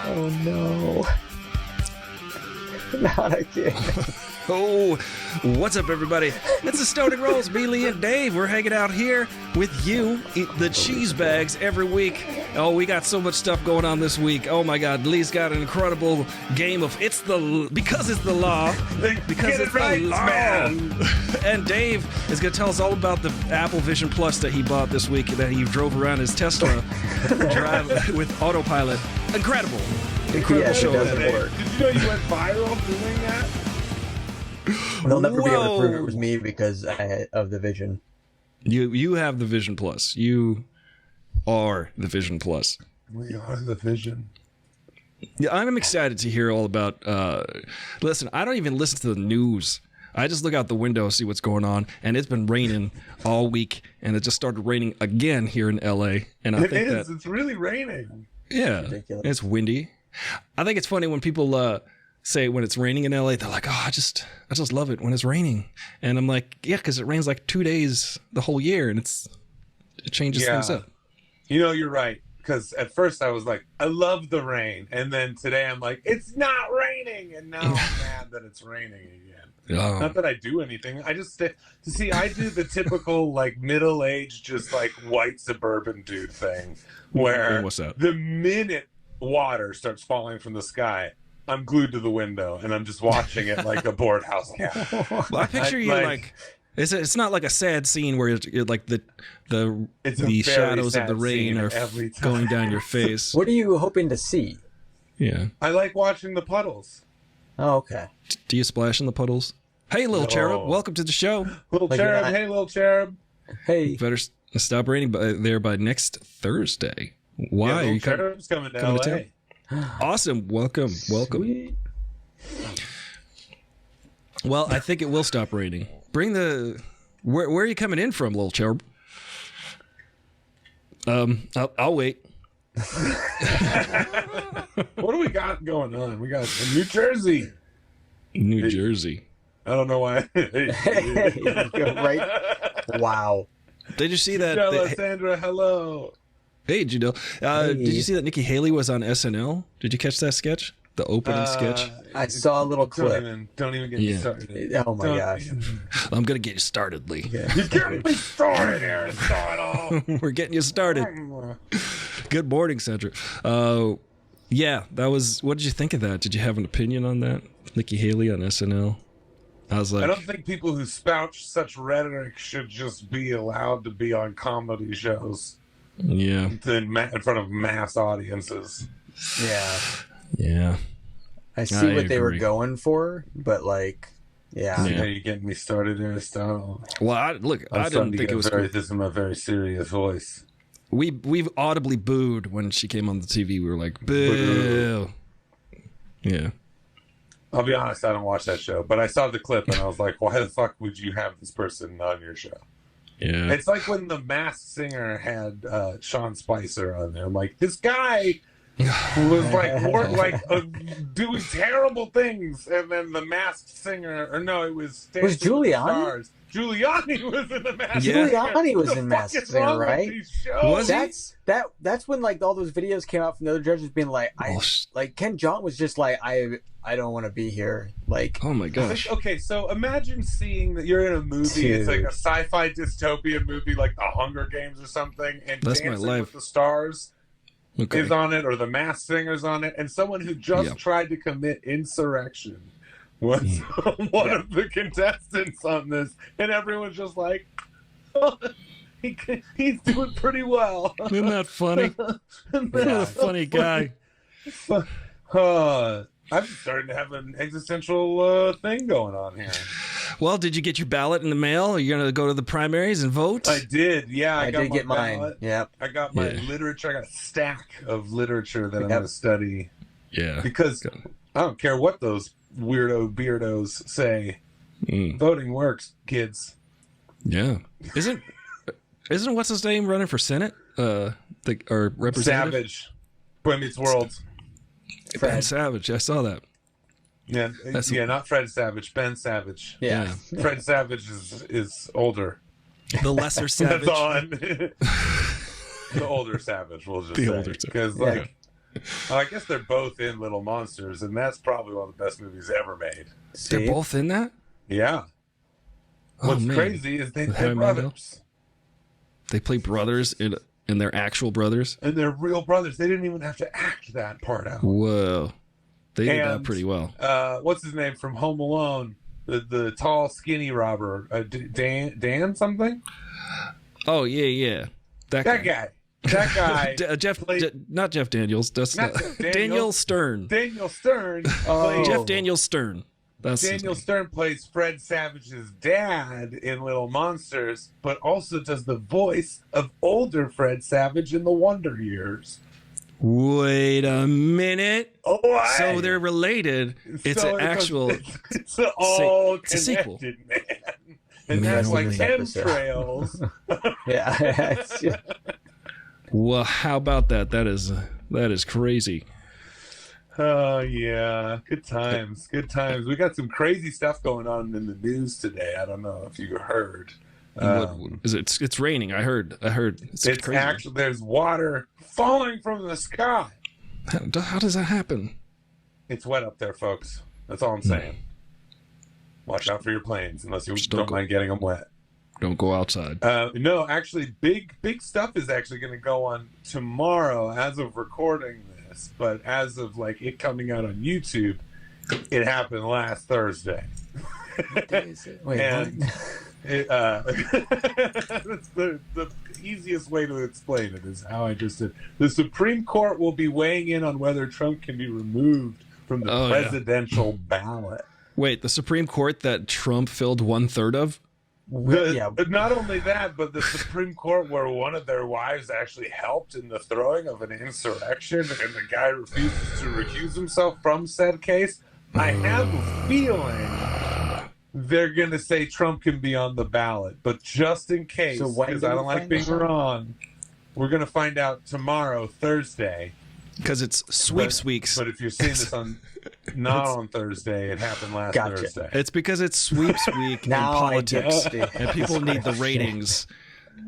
Oh no. Not again. Oh, what's up, everybody? It's the Stoning Rolls, me, Lee, and Dave. We're hanging out here with you, eat the cheese bags every week. Oh, we got so much stuff going on this week. Oh my God, Lee's got an incredible game of because it's the law, because it's the law. Man. And Dave is going to tell us all about the Apple Vision Plus that he bought this week that he drove around his Tesla drive with autopilot. Incredible show. Did you know you went viral doing that? They'll never be able to prove it was me because of the Vision. You have the Vision Plus. You are the Vision Plus. We are the Vision. Yeah, I'm excited to hear all about. Listen, I don't even listen to the news. I just look out the window, see what's going on, and it's been raining all week, and it just started raining again here in LA. And I think it's really raining. Yeah, it's windy. I think it's funny when people say when it's raining in LA, they're like, "Oh, I just love it when it's raining," and I'm like, "Yeah, because it rains like 2 days the whole year, and it changes things up." You know, you're right. Because at first I was like, I love the rain, and then today I'm like, it's not raining, and now I'm mad that it's raining again. Oh. Not that I do anything. I just I do the typical like middle-aged, just like white suburban dude thing, where the minute water starts falling from the sky, I'm glued to the window and I'm just watching it like a bored house cat. Well, I picture you like it's not like a sad scene where you're like the shadows of the rain are going down your face. What are you hoping to see? Yeah, I like watching the puddles. Oh, okay. Do you splash in the puddles? Hey, little cherub, welcome to the show. Little cherub, hey, little cherub. Hey. You better stop raining by next Thursday. Why are you cherub's coming to LA? Awesome. Welcome. Sweet. Well, I think it will stop raining. Bring where are you coming in from, little cherub? I'll wait. What do we got going on? We got New Jersey. New Jersey. I don't know why. Right? Wow. Did you see that? Janelle, Sandra, hello. Hey, Janelle. Did you see that Nikki Haley was on SNL? Did you catch that sketch? The opening sketch? I saw a little clip. Don't even get me started. Oh my gosh. I'm going to get you started, Lee. Yeah. You get me started here to start off. We're getting you started. Good morning, Sandra. Yeah, that was. What did you think of that? Did you have an opinion on that? Nikki Haley on SNL? I was like, I don't think people who spout such rhetoric should just be allowed to be on comedy shows. Yeah. In front of mass audiences. Yeah. Yeah. I see what they were going for, but like, yeah. You're getting me started, Aristotle. Well, I didn't think it was This is my very serious voice. We've audibly booed when she came on the TV. We were like, boo. Yeah. I'll be honest, I don't watch that show, but I saw the clip and I was like, why the fuck would you have this person on your show? Yeah. It's like when The Masked Singer had Sean Spicer on there. I'm like, this guy was doing terrible things, and then The Masked Singer, or no, it was Giuliani. Giuliani was in The Masked Singer. Giuliani was in Masked Singer, right? That's when like all those videos came out from the other judges being like, Ken Jeong was just like, I don't want to be here. Like, oh my gosh. Okay, so imagine seeing that you're in a movie. Dude. It's like a sci-fi dystopian movie, like The Hunger Games or something, and that's Dancing my life. with the Stars is on it, or The Masked Singer's on it, and someone who just tried to commit insurrection was one of the contestants on this, and everyone's just like, oh, he's doing pretty well. Isn't that funny? What a funny guy. I'm starting to have an existential thing going on here. Well, did you get your ballot in the mail? Are you going to go to the primaries and vote? I did, yeah. I did get mine. Yep. I got my literature. I got a stack of literature that I'm going to study. Yeah. Because I don't care what those beardos say. Voting works, kids. Yeah. Isn't what's his name running for Senate? Or representative? Savage. Boy Meets World. Ben Savage. I saw that. Yeah, not Fred Savage. Ben Savage. Yeah. Fred Savage is older. The lesser savage. That's on. The older savage, we'll just say. Because, like, I guess they're both in Little Monsters, and that's probably one of the best movies ever made. They're both in that? Yeah. What's crazy is they play brothers. They play brothers and they're actual brothers? And they're real brothers. They didn't even have to act that part out. Whoa. They did that pretty well. What's his name from Home Alone? The tall, skinny robber. Dan something? Oh, yeah. That guy. That guy. Not Jeff Daniels. That's not Daniel Stern. Daniel Stern. Jeff Daniel Stern. Daniel Stern plays Fred Savage's dad in Little Monsters, but also does the voice of older Fred Savage in The Wonder Years. Wait a minute. Oh, so they're related. It's an actual. It's all connected, a sequel, man. And that's like chemtrails. Yeah. Well, how about that? That is crazy. Oh yeah, good times. We got some crazy stuff going on in the news today. I don't know if you heard. What is it? It's raining. I heard. It's crazy. Actually, there's water falling from the sky. How does that happen? It's wet up there, folks. That's all I'm saying. Watch out for your planes, unless you don't mind getting them wet. Don't go outside. No, actually, big stuff is actually going to go on tomorrow as of recording this. But as of like it coming out on YouTube, it happened last Thursday. What day is it? Wait, and that's the easiest way to explain it is how I just said. The Supreme Court will be weighing in on whether Trump can be removed from the presidential ballot. Wait, the Supreme Court that Trump filled 1/3 of? But not only that, but the Supreme Court where one of their wives actually helped in the throwing of an insurrection and the guy refuses to recuse himself from said case. I have a feeling they're going to say Trump can be on the ballot. But just in case, because I don't like being wrong, we're going to find out tomorrow, Thursday. Because it's sweeps weeks. But if you're seeing this on on Thursday, it happened last Thursday. It's because it's sweeps week in politics, and people need the ratings.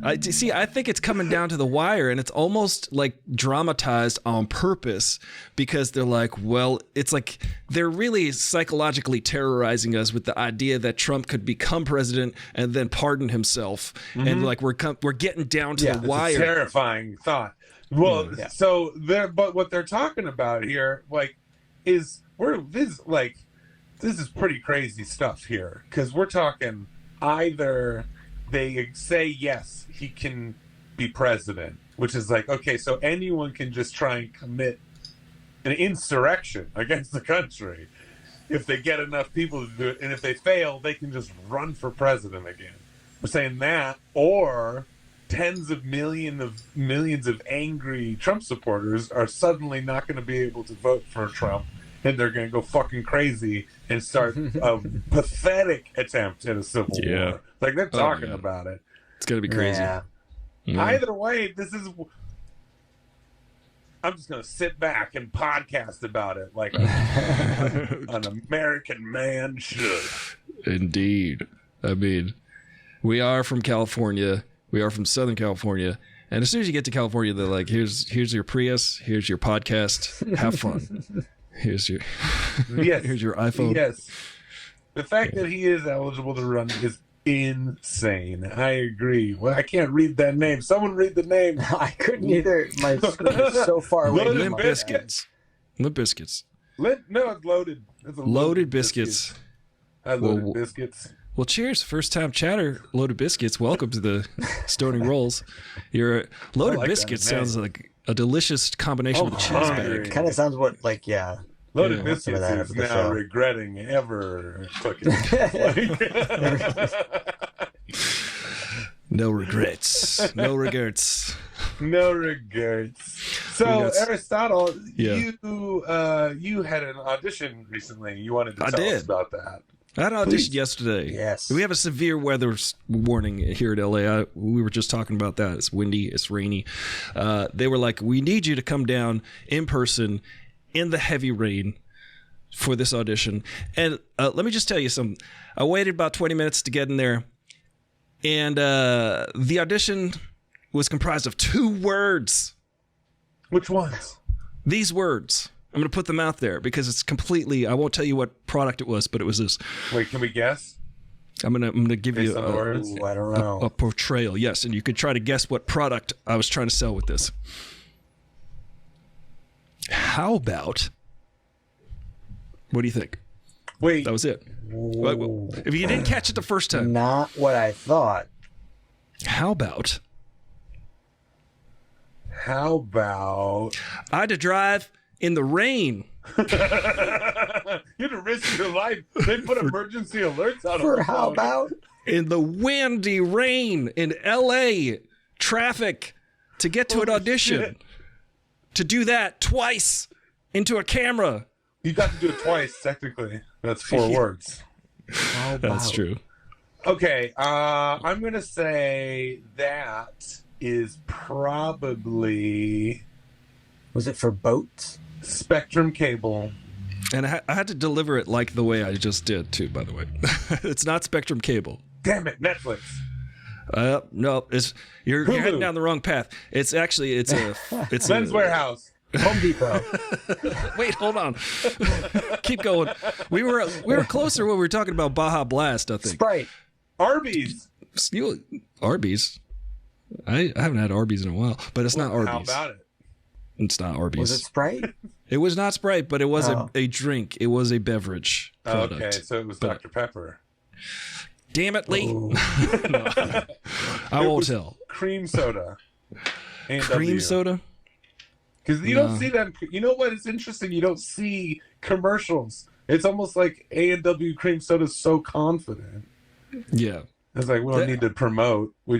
I think it's coming down to the wire, and it's almost like dramatized on purpose because they're like, well, it's like they're really psychologically terrorizing us with the idea that Trump could become president and then pardon himself, and like we're getting down to the wire. It's a terrifying thought. Well, so but what they're talking about here, like, is this is pretty crazy stuff here because we're talking either they say yes, he can be president, which is like, okay, so anyone can just try and commit an insurrection against the country if they get enough people to do it, and if they fail, they can just run for president again. We're saying that, or tens of millions of angry Trump supporters are suddenly not going to be able to vote for Trump, and they're going to go fucking crazy and start a pathetic attempt at a civil war. Like, they're talking about it. It's going to be crazy. Either way, I'm just going to sit back and podcast about it like an American man should. Indeed. I mean, we are from California. We are from Southern California. And as soon as you get to California, they're like, here's your Prius. Here's your podcast. Have fun. Here's your here's your iPhone. Yes. The fact that he is eligible to run is insane. I agree. Well, I can't read that name. Someone read the name. I couldn't either. My screen is so far away. Limp Biscuits. Limp Biscuits. No, it's Loaded. It's Loaded Biscuits. I Loaded Biscuits. Well, cheers. First time chatter, Loaded Biscuits. Welcome to the Stoning Rolls. Your Loaded Biscuits sounds like a delicious combination with a cheese bag. Kind of sounds Loaded Biscuits is now regretting ever cooking. No regrets. No regrets. No regrets. So, Aristotle, you had an audition recently. You wanted to tell us about that. I had an audition yesterday. Yes. We have a severe weather warning here at LA. We were just talking about that. It's windy. It's rainy. They were like, we need you to come down in person in the heavy rain for this audition. And let me just tell you something. I waited about 20 minutes to get in there. And the audition was comprised of 2 words. Which ones? These words. I'm going to put them out there because it's completely, I won't tell you what product it was, but it was this. Wait, can we guess? I'm gonna give you I don't know. a portrayal. Yes, and you could try to guess what product I was trying to sell with this. How about, what do you think? Wait. That was it. If you didn't catch it the first time. Not what I thought. How about I had to drive in the rain. You had to risk your life. They put emergency alerts out For how about? In the windy rain in LA traffic to get to an audition. Shit. To do that twice into a camera. You got to do it twice, technically. That's 4 words. How about? That's true. Okay, I'm going to say that is probably... Was it for boats? Spectrum Cable. And I had to deliver it like the way I just did, too, by the way. It's not Spectrum Cable. Damn it, Netflix. No, you're heading down the wrong path. It's actually, it's Men's Warehouse. Home Depot. Wait, hold on. Keep going. We were closer when we were talking about Baja Blast, I think. Sprite. Arby's. Arby's. I haven't had Arby's in a while, but it's not Arby's. How about it? It's not Arby's. Was it Sprite? It was not Sprite, but it was a drink. It was a beverage product. Okay, so it was Dr. Pepper. Damn it, Lee. No, I won't tell. Cream soda. Cream soda? Because you don't see them. You know what is interesting? You don't see commercials. It's almost like A&W cream soda is so confident. Yeah. It's like, we don't need to promote. We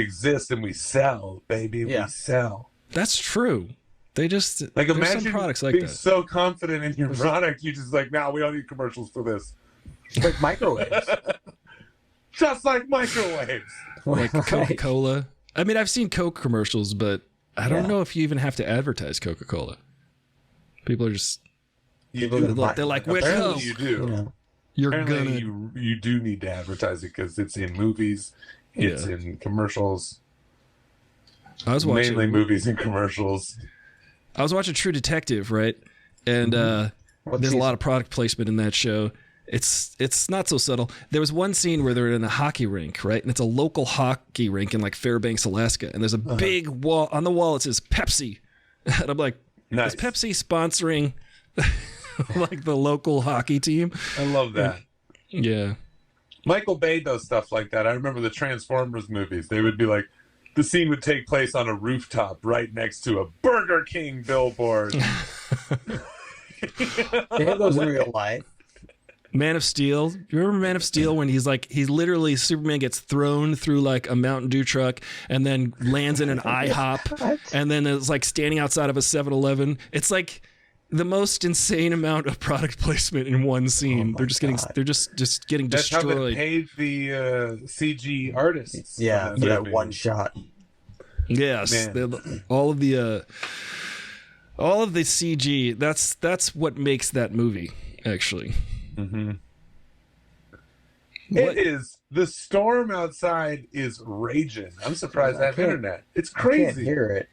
exist and we sell, baby. Yeah. We sell. That's true. They just, like, there's imagine some products like being that. so confident in your product, you just like, we don't need commercials for this. It's like microwaves. Just like microwaves. Like Coca-Cola. I mean, I've seen Coke commercials, but I don't know if you even have to advertise Coca-Cola. People are just... They're like, we're Coke. You do. Yeah. You're Apparently gonna... you do need to advertise it because it's in movies. It's in commercials. I was watching... Mainly movies and commercials. I was watching True Detective, right? And there's a lot of product placement in that show. It's not so subtle. There was one scene where they're in a hockey rink, right? And it's a local hockey rink in like Fairbanks, Alaska. And there's a big wall on the wall. It says Pepsi. And I'm like, nice. Is Pepsi sponsoring like the local hockey team? I love that. Yeah. Michael Bay does stuff like that. I remember the Transformers movies. They would be like, the scene would take place on a rooftop right next to a Burger King billboard. They have those in real life. Man of Steel. You remember Man of Steel when he's literally Superman gets thrown through like a Mountain Dew truck and then lands in an IHOP and then it's like standing outside of a 7-Eleven. It's like the most insane amount of product placement in one scene. They're just getting That's destroyed. how they paid the CG artists. Yeah, for that one shot. Yes, all of the CG. That's what makes that movie actually. Mm-hmm. It is. The storm outside is raging. I'm surprised I have internet. It's crazy. I can't hear it.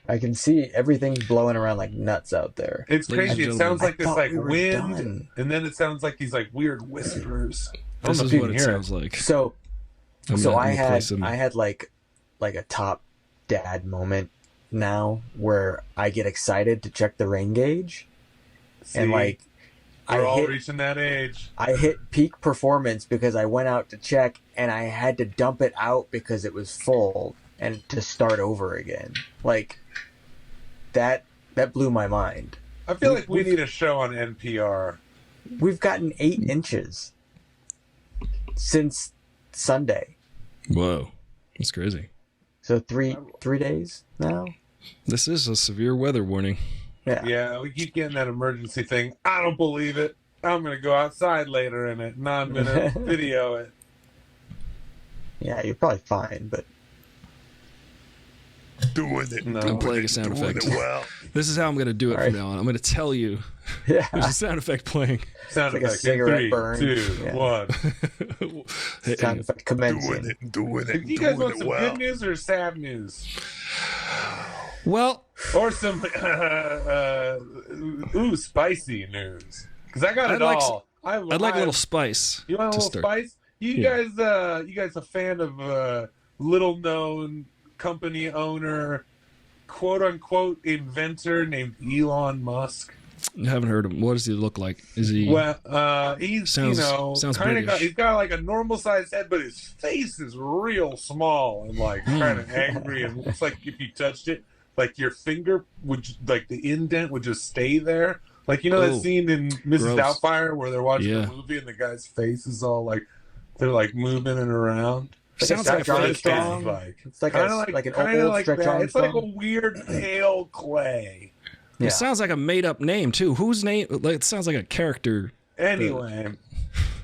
I can see everything blowing around like nuts out there. It's crazy. It sounds like this like wind, done. and then it sounds like these like weird whispers. This is what it sounds like. So I had like a top dad moment now where I get excited to check the rain gauge, and like we're all reaching that age. I hit peak performance because I went out to check and I had to dump it out because it was full and to start over again. Like that blew my mind. I feel like we need a show on NPR. We've gotten 8 inches since Sunday. Whoa, that's crazy. So three days now. This is a severe weather warning. Yeah, we keep getting that emergency thing. I don't believe it. I'm going to go outside later in it, and I'm going to video it. Yeah, you're probably fine, but doing it. No. I'm playing a sound effect. Well, This is how I'm going to do it from now on. I'm going to tell you. Yeah. There's a sound effect playing. Sound Like a effect. cigarette 3, burn. 2, Yeah. 1. Sound effect commencing. doing it. You guys want it some well. good news or sad news? Well, Or some spicy news? Because I got I'd it like all. I'd like a little spice. You want a to little start. spice? You guys a fan of little known company owner, quote unquote inventor named Elon Musk? I haven't heard of him. What does he look like? Is he? Well, he's Sounds kind of British. he's got like a normal sized head, but his face is real small and like kind of angry, and looks like if you touched it, like your finger would like the indent would just stay there. Like that scene in Mrs. Gross. Doubtfire where they're watching Yeah. the movie and the guy's face is all like they're like moving it around. Sounds a like a Stretch fake Armstrong. Like It's like kinda like an kinda old like Stretch that. It's like a Armstrong. weird pale clay. Yeah. It sounds like a made-up name too. Whose name? Like, it sounds like a character. Anyway,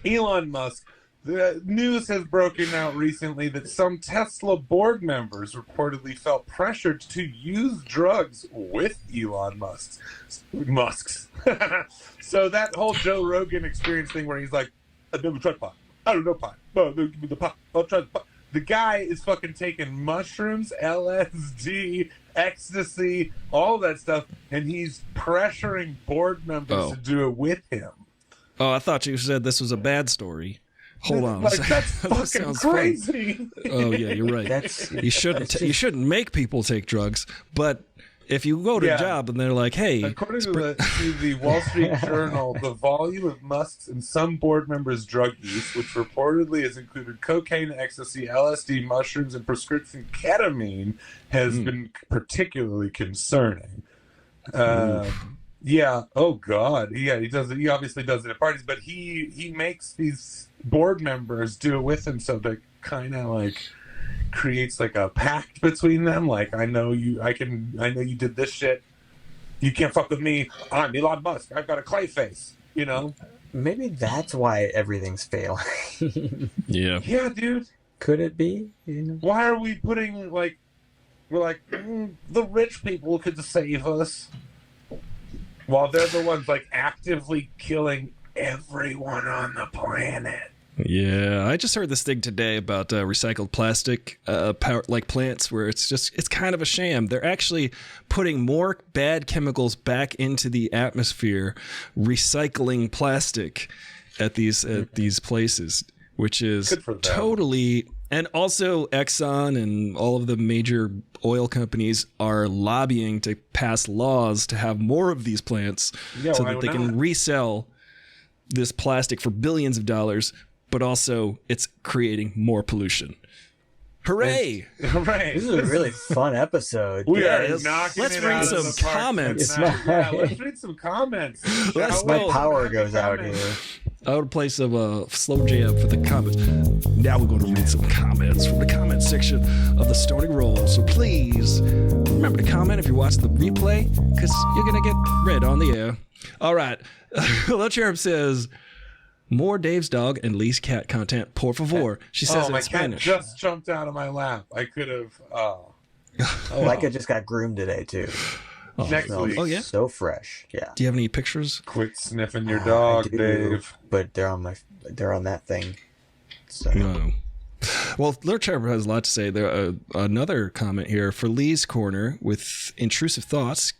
Elon Musk. The news has broken out recently that some Tesla board members reportedly felt pressured to use drugs with Elon Musk's. So that whole Joe Rogan experience thing where he's like, I've never tried pot. I don't know pot. No, give me the pot. I'll try the pot. The guy is fucking taking mushrooms, LSD, ecstasy, all that stuff, and he's pressuring board members to do it with him. Oh, I thought you said this was a bad story. Hold on. Like, that's That fucking sounds fun. crazy. Oh yeah, you're right. You shouldn't make people take drugs, but if you go to a job and they're like, "Hey," according to the Wall Street Journal, the volume of Musk's and some board members' drug use, which reportedly has included cocaine, ecstasy, LSD, mushrooms, and prescription ketamine, has been particularly concerning. Yeah. Oh God. Yeah. He does it. He obviously does it at parties, but he makes these board members do it with him, so that kind of like creates like a pact between them. Like, I know you did this shit. You can't fuck with me. I'm Elon Musk. I've got a clay face. Maybe that's why everything's failing. yeah. Yeah, dude. Could it be? Why are we putting like? We're like the rich people could save us, while they're the ones like actively killing everyone on the planet. Yeah, I just heard this thing today about recycled plastic, like plants, where it's kind of a sham. They're actually putting more bad chemicals back into the atmosphere, recycling plastic at these places, which is totally. And also, Exxon and all of the major oil companies are lobbying to pass laws to have more of these plants, so that they can resell this plastic for billions of dollars. But also, it's creating more pollution. Hooray! Hooray! This is a really fun episode. We are knocking Let's it read out of some the park comments. tonight. Let's read some comments. My power goes out here. I would play some slow jam for the comments. Now we're going to read some comments from the comment section of the Stoning Roll. So please remember to comment if you're watching the replay, because you're going to get read on the air. All right. Hello Cherub says, more Dave's dog and Lee's cat content, por favor. She says my in Spanish. cat just jumped out of my lap. I could have. Micah just got groomed today too. Next week. Oh yeah. So fresh. Yeah. Do you have any pictures? Quit sniffing your dog, I do, Dave. But they're on that thing. So. No. Well, Lord Trevor has a lot to say. There another comment here for Lee's Corner with intrusive thoughts.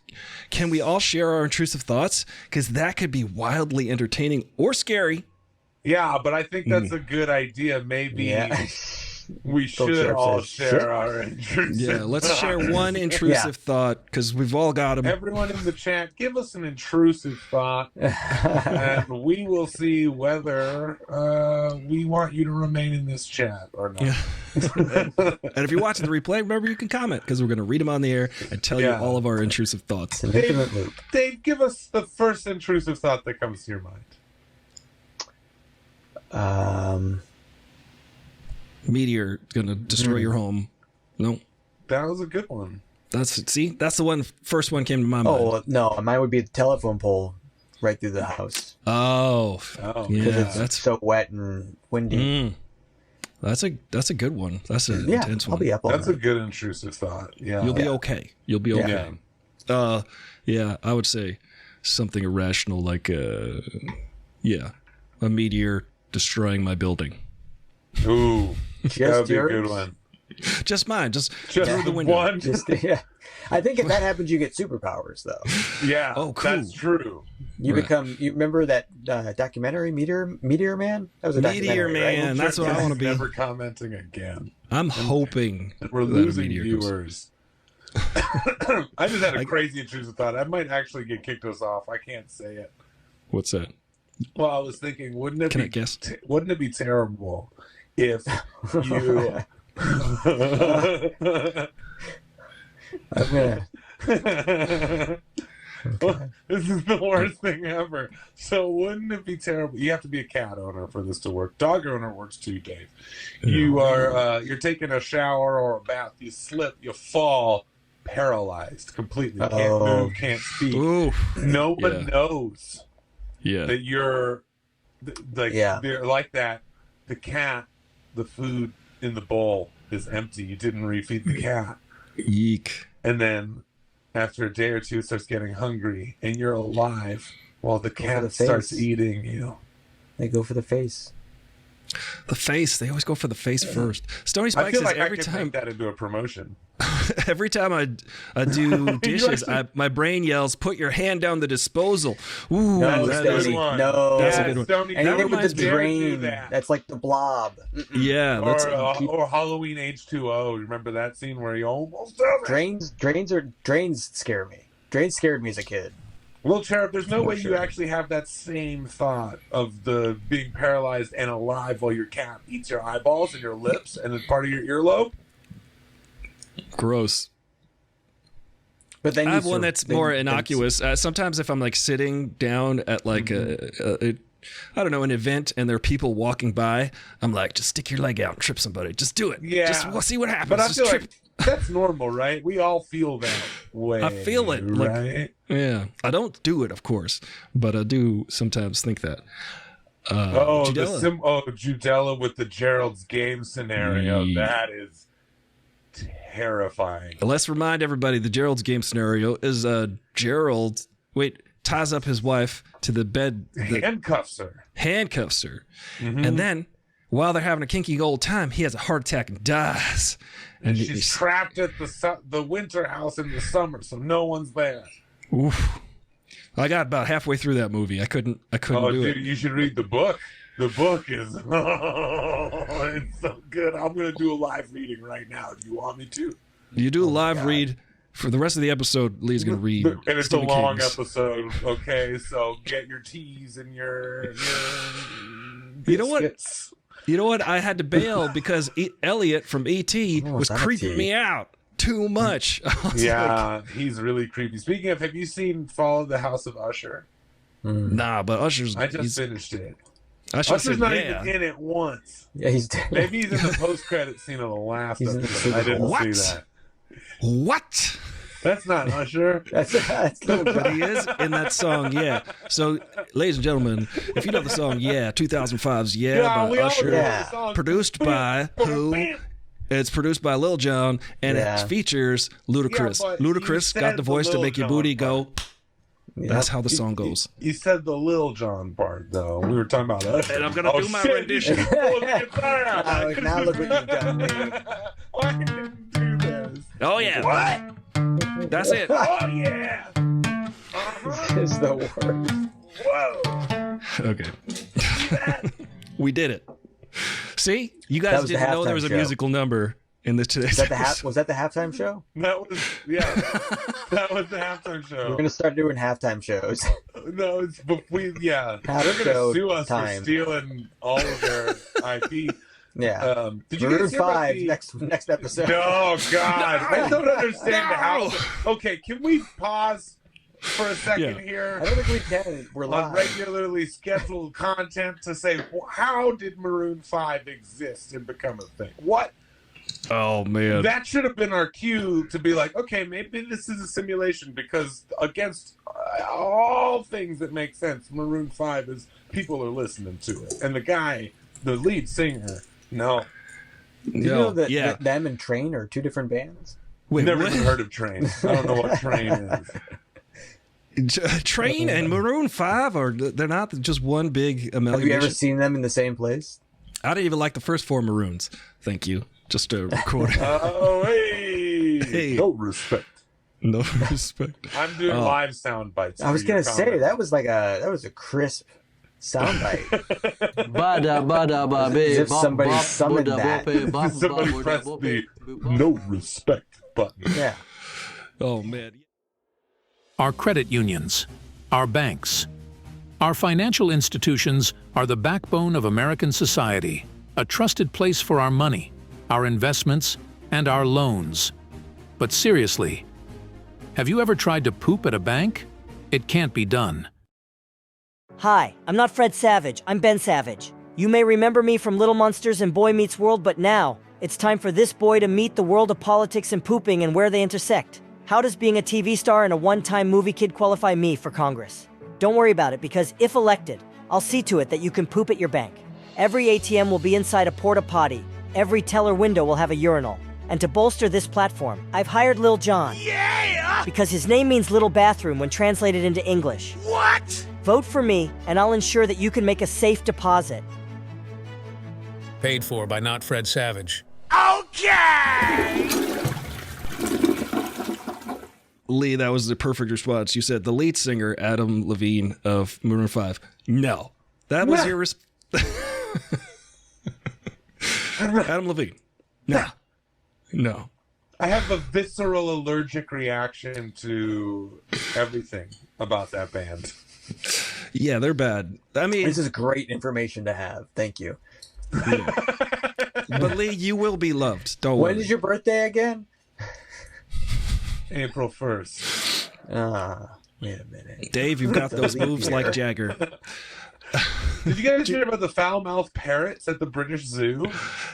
Can we all share our intrusive thoughts? Because that could be wildly entertaining or scary. Yeah, but I think that's a good idea. Maybe we should all share our intrusive Yeah, let's share one intrusive thought, because we've all got them. Everyone in the chat, give us an intrusive thought, and we will see whether we want you to remain in this chat or not. Yeah. And if you're watching the replay, remember you can comment, because we're going to read them on the air and tell you all of our intrusive thoughts. It's an infinite loop. Dave, give us the first intrusive thought that comes to your mind. Meteor going to destroy your home. No. That was a good one. That's the one. First one came to my mind. Oh no, mine would be the telephone pole right through the house. Oh, yeah, Because it's so wet and windy. That's a good one. That's an intense one. I'll be up on That's that. a good intrusive thought. Yeah. You'll be okay. You'll be okay. Yeah. I would say something irrational like a meteor destroying my building. Ooh, Just that would be a yours? good one. Just mine. Just Just through the window. one. I think if that happens, you get superpowers, though. Yeah. Oh, cool. That's true. You become. You remember that documentary, Meteor Man? That was a Meteor documentary, Man. right? That's what I want to be. Never commenting again. I'm hoping We're that a losing meteor goes. viewers. I just had a crazy intrusive thought. I might actually get kicked us off. I can't say it. What's that? Well, I was thinking, wouldn't it Can be I guess? wouldn't it be terrible if you I'm gonna. Well, this is the worst thing ever. So wouldn't it be terrible? You have to be a cat owner for this to work. Dog owner works too, Dave. You are you're taking a shower or a bath, you slip, you fall, paralyzed completely. Can't move, can't speak. Ooh. No one knows Yeah. that you're like they're like that. The cat, the food in the bowl is empty. You didn't refeed the cat. Eek. And then after a day or two, it starts getting hungry, and you're alive while the cat starts eating you. They go for the face. The face. They always go for the face first. Stony I Spike feel says like I every could time make that into a promotion. every time I do dishes, my brain yells, "Put your hand down the disposal." Ooh, No, that is- Stoney, one. no. That's a good one. Stoney, Anything with reminds the me- drain, that. that's like the blob. yeah. That's Or Halloween H2O. Remember that scene where you almost done it? Drains scare me. Drains scared me as a kid. Well, Cherub, there's no For way you sure. actually have that same thought of the being paralyzed and alive while your cat eats your eyeballs and your lips and then part of your earlobe. gross. But then I you have one that's more innocuous. Sometimes if I'm like sitting down at like I don't know, an event and there are people walking by, I'm like, just stick your leg out and trip somebody. Just do it. Yeah. Just we'll see what happens. But I Just feel trip. like that's normal, right? We all feel that way. I feel it, like- right? Yeah. I don't do it, of course, but I do sometimes think that. Judella. Judella with the Gerald's game scenario. Yeah. That is terrifying. Let's remind everybody the Gerald's game scenario is Gerald ties up his wife to the bed, Handcuffs her. handcuffs her, Mm-hmm. and then while they're having a kinky old time, he has a heart attack and dies. And she's trapped at the winter house in the summer, so no one's there. Oof. I got about halfway through that movie. I couldn't Oh, do dude, it. you should read the book. The book is it's so good. I'm gonna do a live reading right now. Do you want me to? You do a live read for the rest of the episode. Lee's gonna read, And it's Stephen a long King's. episode. Okay, so get your teas and your You know what? biscuits. You know what? I had to bail because Elliot from E.T. Oh, was is that a creeping tea? me out too much. I was like, Yeah, he's really creepy. Speaking of, have you seen Fall of the House of Usher? nah, but Usher's. I just finished it. Usher Usher's said, not yeah. even in it once. Yeah, he's dead. Maybe he's in the post-credit scene of the last He's in the episode. I didn't What? see that. What? That's not Usher. That's But he is in that song, yeah. So, ladies and gentlemen, if you know the song, yeah, 2005's Yeah, we by all Usher, know the song. produced by who? It's produced by Lil Jon, and Yeah. it features Ludacris. Yeah, but you Ludacris said got the voice the to Lil make your Jon booty part. go. That's how the song goes. You said the Lil Jon part, though. We were talking about Usher. And I'm gonna do my rendition. Now look what you've done, Dave. Why didn't you do this? Oh, yeah. What? That's it. Oh, yeah. This is the worst. Whoa. Okay. We did it. See? You That guys was the didn't know there halftime was a show. musical number in this today's episode. Was that the halftime show? That was, that was the halftime show. We're gonna start doing halftime shows. No, it's but Half they're show gonna sue us time. for stealing all of their IP. Yeah. Did you Maroon guys hear about 5 the... next episode. No, God, I don't understand No. how. Okay, can we pause for a second Yeah. here I don't think we can. We're on live. regularly scheduled content to say how did Maroon 5 exist and become a thing? What? Oh, man. That should have been our cue to be like, okay, maybe this is a simulation because against all things that make sense, Maroon 5 is people are listening to it. And the guy, the lead singer, no. Did you know that them and Train are two different bands? Wait, never even heard of Train. I don't know what Train is. Train and Maroon 5 they're not just one big amalgamation. Have you ever seen them in the same place? I didn't even like the first 4 Maroons. Thank you. Just to record. Oh, hey. No respect. No respect. I'm doing live sound bites. I was gonna say that was a crisp sound bite. As if somebody summoned that. Somebody pressed the no respect button. Yeah. Oh man. Our credit unions, our banks, our financial institutions are the backbone of American society, a trusted place for our money, our investments, and our loans. But seriously, have you ever tried to poop at a bank? It can't be done. Hi, I'm not Fred Savage, I'm Ben Savage. You may remember me from Little Monsters and Boy Meets World, but now, it's time for this boy to meet the world of politics and pooping and where they intersect. How does being a TV star and a one-time movie kid qualify me for Congress? Don't worry about it, because if elected, I'll see to it that you can poop at your bank. Every ATM will be inside a porta potty. Every teller window will have a urinal. And to bolster this platform, I've hired Lil Jon. Yeah! Because his name means little bathroom when translated into English. What? Vote for me, and I'll ensure that you can make a safe deposit. Paid for by not Fred Savage. Okay! Lee, that was the perfect response. You said the lead singer, Adam Levine of Maroon 5. No. That was your response. Adam Levine. No. No. I have a visceral allergic reaction to everything about that band. Yeah, they're bad. I mean, this is great information to have. Thank you. Yeah. But Lee, you will be loved. Don't worry. When is your birthday again? April 1st. Wait a minute. Dave, you've got those moves like Jagger. Did you guys hear about the foul-mouthed parrots at the British Zoo?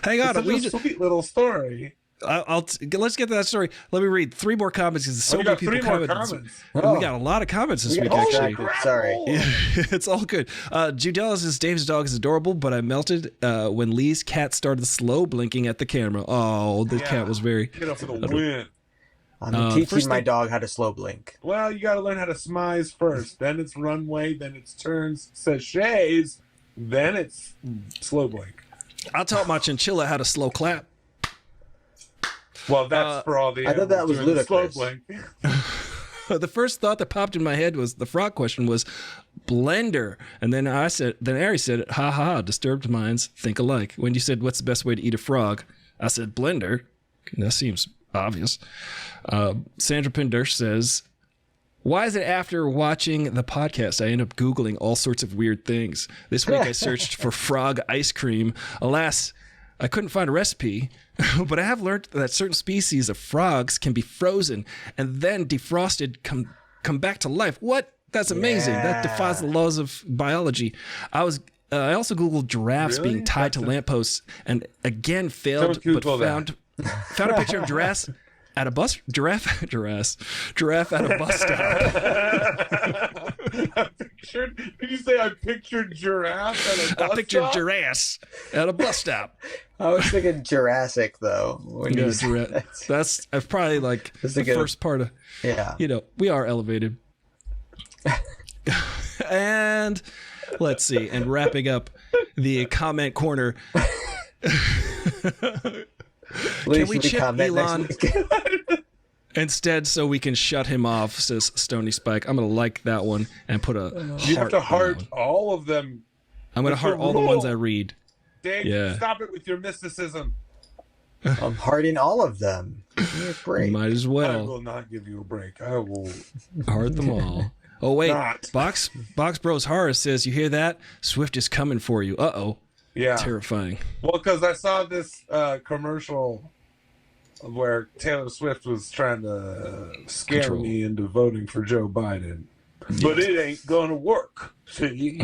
Hang on, it's a sweet little story. Let's get to that story. Let me read 3 more comments because so many people commented. We got a lot of comments this week, actually. Sorry. It's all good. Judella says Dave's dog is adorable, but I melted when Lee's cat started slow blinking at the camera. Oh, the cat was very... Get up for the win. I'm teaching my dog how to slow blink. Well, you got to learn how to smize first. Then it's runway, then it's turns, sachets, then it's slow blink. I taught my chinchilla how to slow clap. Well, that's for all the... I thought that was ludicrous. Slow blink. The first thought that popped in my head was the frog question was blender, and then Ari said, "Ha ha ha! Disturbed minds think alike." When you said, "What's the best way to eat a frog?" I said, "Blender." That seems obvious. Sandra Pindersh says, "Why is it after watching the podcast I end up Googling all sorts of weird things? This week I searched for frog ice cream. Alas, I couldn't find a recipe, but I have learned that certain species of frogs can be frozen and then defrosted, come back to life. What? That's amazing. Yeah. That defies the laws of biology." I also Googled giraffes being tied to lampposts and again failed, but found a picture of giraffes at a bus giraffe at a bus stop. Did you say I pictured giraffe at a bus stop? I pictured giraffes at a bus stop. I was thinking Jurassic though. That's probably like the first part of. Yeah. We are elevated. And let's see. And wrapping up the comment corner. Can we chip Elon instead so we can shut him off, says Stony Spike. I'm going to like that one and put a heart. You have to heart all of them. I'm going to heart all the ones I read. Dave, stop it with your mysticism. I'm hearting all of them. Great. Might as well. I will not give you a break. I will heart them all. Oh, wait. Box Bros Horror says, "You hear that? Swift is coming for you." Uh-oh. Yeah. Terrifying. Well, because I saw this commercial where Taylor Swift was trying to scare me into voting for Joe Biden. But it ain't going to work. See?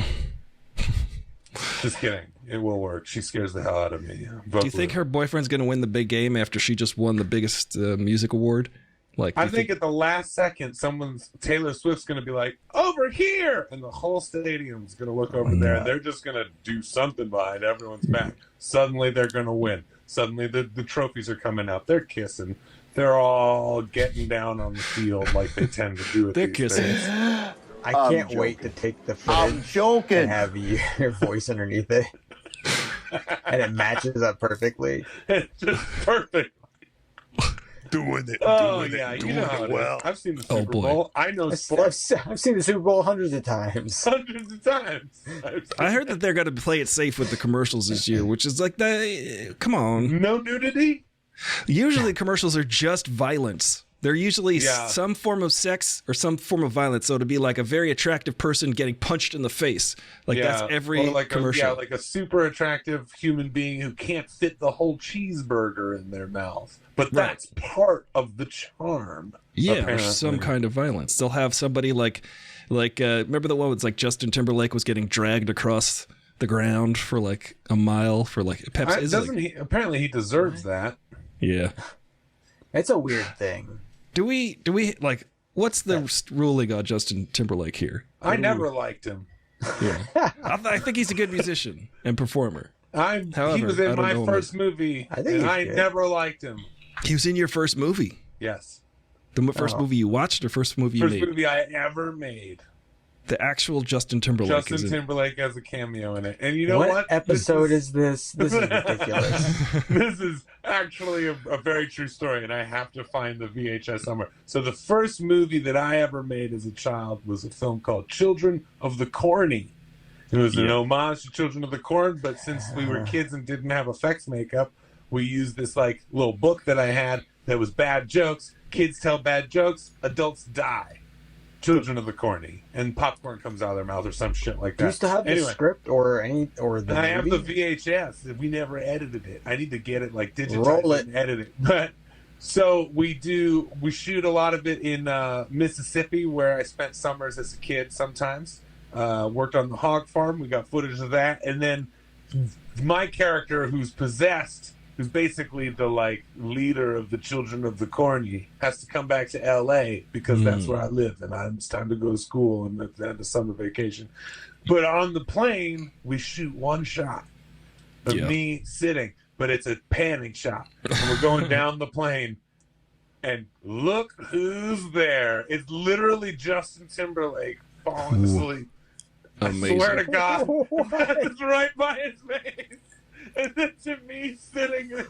Just kidding. It will work. She scares the hell out of me. Do you think her boyfriend's going to win the big game after she just won the biggest music award? I think at the last second, Taylor Swift's going to be like, "Over here!" And the whole stadium's going to look over there, and they're just going to do something behind everyone's back. Suddenly, they're going to win. Suddenly the trophies are coming out. They're kissing. They're all getting down on the field like they tend to do. They're kissing. I can't wait to take the footage and have your voice underneath it. And it matches up perfectly. It's just perfect. Doing it. Oh, doing yeah. it, You know how it is. I've seen the Super Bowl. I know sports. I've seen the Super Bowl hundreds of times. Hundreds of times. I heard that they're going to play it safe with the commercials this year, which is like, come on. No nudity? Usually commercials are just violence. They're usually some form of sex or some form of violence. So to be like a very attractive person getting punched in the face. Like that's every commercial. Like a super attractive human being who can't fit the whole cheeseburger in their mouth. But that's part of the charm. Yeah, or some kind of violence. They'll have somebody like remember the one with like Justin Timberlake was getting dragged across the ground for like a mile for like Pepsi. Apparently he deserves that. Yeah. It's a weird thing. Do we like what's the ruling on Justin Timberlake here? I never liked him. Yeah. I think he's a good musician and performer. However, he was in my first movie, and I never liked him. He was in your first movie? Yes. The first movie you watched or first movie you made? First movie I ever made. The actual Justin Timberlake. Justin Timberlake has a cameo in it. And you know what? What episode is this? This is ridiculous. This is actually a very true story, and I have to find the VHS somewhere. So the first movie that I ever made as a child was a film called Children of the Corny. It was an homage to Children of the Corn, but since we were kids and didn't have effects makeup, we used this like little book that I had that was bad jokes. Kids tell bad jokes, adults die. Children of the Corny, and popcorn comes out of their mouth or some shit like that. Do you still have the script or the movie? I have the VHS. We never edited it. I need to get it like digitized Roll it. and edit it. But so we shoot a lot of it in Mississippi, where I spent summers as a kid. Sometimes worked on the hog farm. We got footage of that, and then my character, who's possessed, who's basically the like leader of the Children of the Corny, has to come back to LA because that's where I live, and it's time to go to school and at the end of summer vacation. But on the plane, we shoot one shot of me sitting, but it's a panning shot. And we're going down the plane, and look who's there. It's literally Justin Timberlake falling asleep. Amazing. I swear to God, it's right by his face. And then to me sitting there.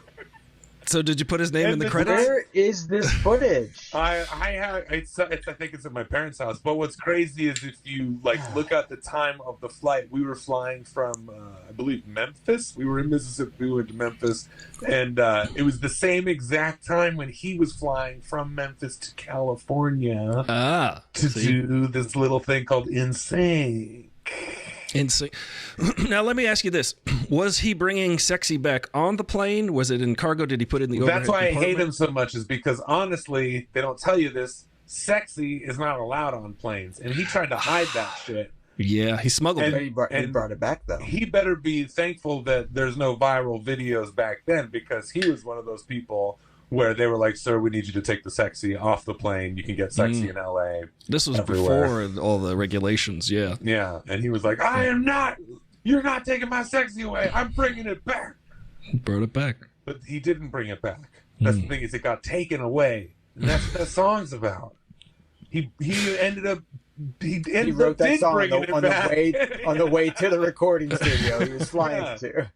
So did you put his name in the credits? Where is this footage? I think it's at my parents' house. But what's crazy is if you like look at the time of the flight, we were flying from I believe Memphis. We were in Mississippi. We went to Memphis, and it was the same exact time when he was flying from Memphis to California to do this little thing called Insane. Insane. Now let me ask you this: was he bringing sexy back on the plane? Was it in cargo? Did he put it in the overhead That's why compartment? I hate him so much, is because honestly, they don't tell you this. Sexy is not allowed on planes, and he tried to hide that shit. Yeah, he smuggled it. He brought it back though. He better be thankful that there's no viral videos back then, because he was one of those people where they were like, "Sir, we need you to take the sexy off the plane. You can get sexy in LA." This was everywhere. before all the regulations, yeah. Yeah, and he was like, "I am not. You're not taking my sexy away. I'm bringing it back." He brought it back. But he didn't bring it back. That's the thing, is it got taken away. And that's what that song's about. He wrote that song on the way to the recording studio he was flying to.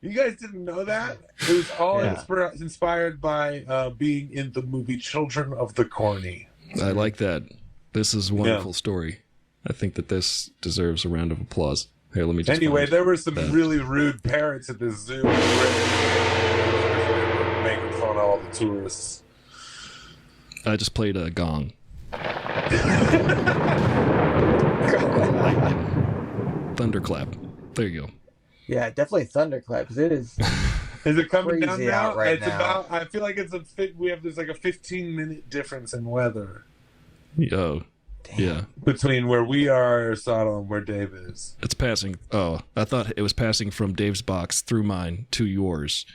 You guys didn't know that? It was all inspired by being in the movie Children of the Corny. I like that. This is a wonderful story. I think that this deserves a round of applause. Here, let me just Anyway, there were some really rude parents at this zoo making fun of all the tourists. I just played a gong. Thunderclap. There you go. Yeah, definitely thunderclap, because it is. Is it coming down crazy now? out right It's now. about. I feel like there's like a 15-minute difference in weather Oh, yeah. between where we are, Aristotle, and where Dave is. It's passing. Oh, I thought it was passing from Dave's box through mine to yours.